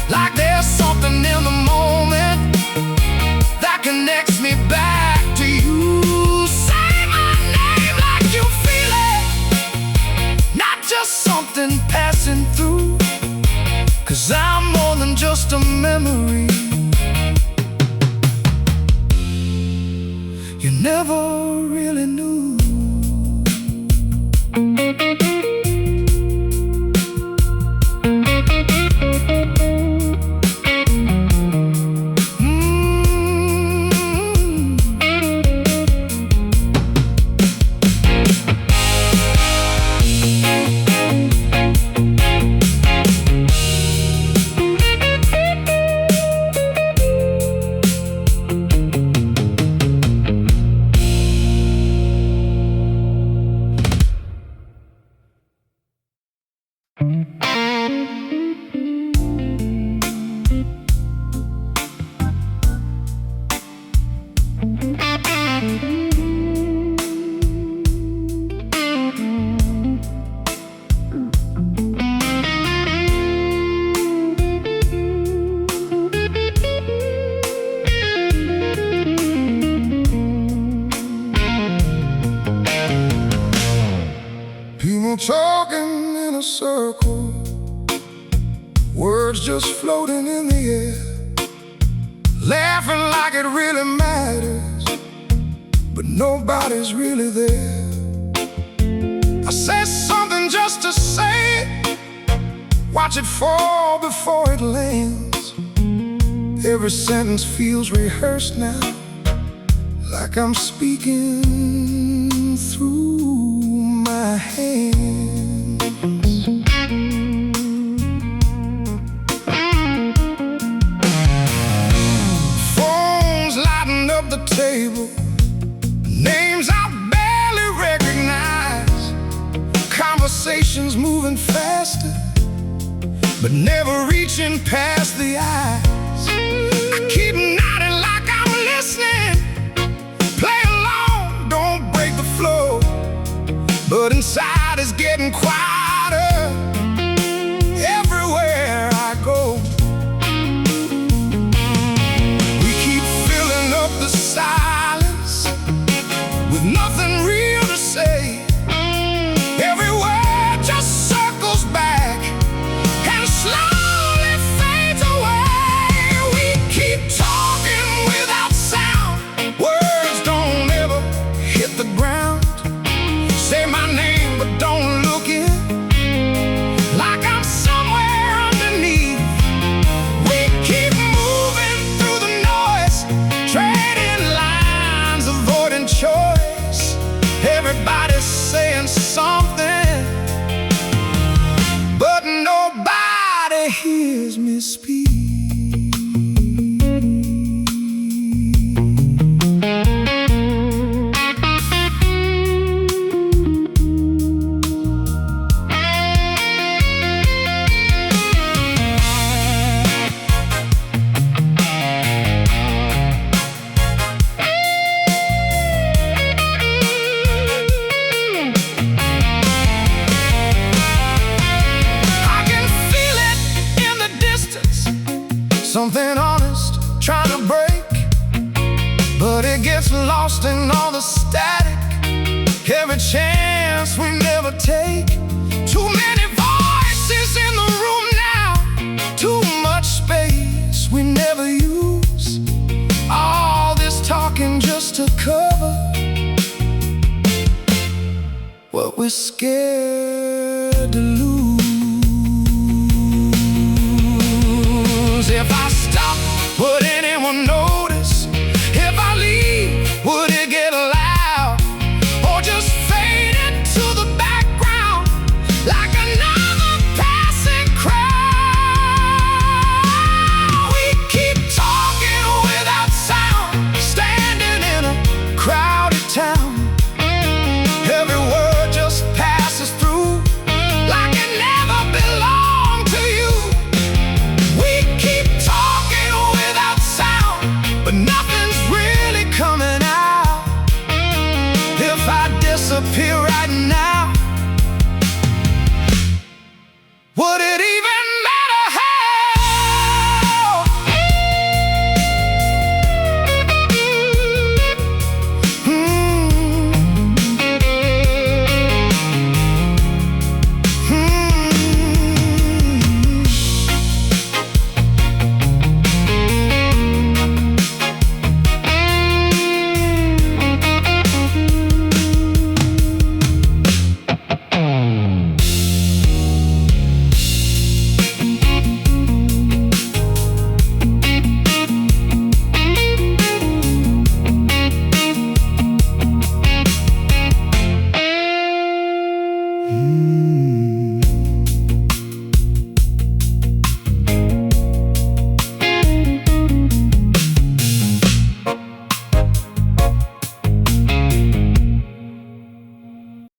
Like People talking in a circle, words just floating in the air, laughing like it really matters, but nobody's really there. I say something just to say it, watch it fall before it lands. Every sentence feels rehearsed now, like I'm speaking through my hands. Phones lighting up the table, names I barely recognize, conversations moving faster, but never reaching past the eyes. I keep nodding like I'm listening, play along, don't break the flow, but inside it's getting quieter everywhere I go. We keep filling up the silence with nothing real to say. Every word just circles back and slowly fades away. We keep talking without sound, words don't ever hit the ground. Say my name but don't look in, like I'm somewhere underneath. We keep moving through the noise, trading lines, avoiding choice. Everybody's saying something, but nobody hears me speak. Something honest trying to break, but it gets lost in all the static. Every chance we never take. Too many voices in the room now, too much space we never use. All this talking just to cover what we're scared to lose.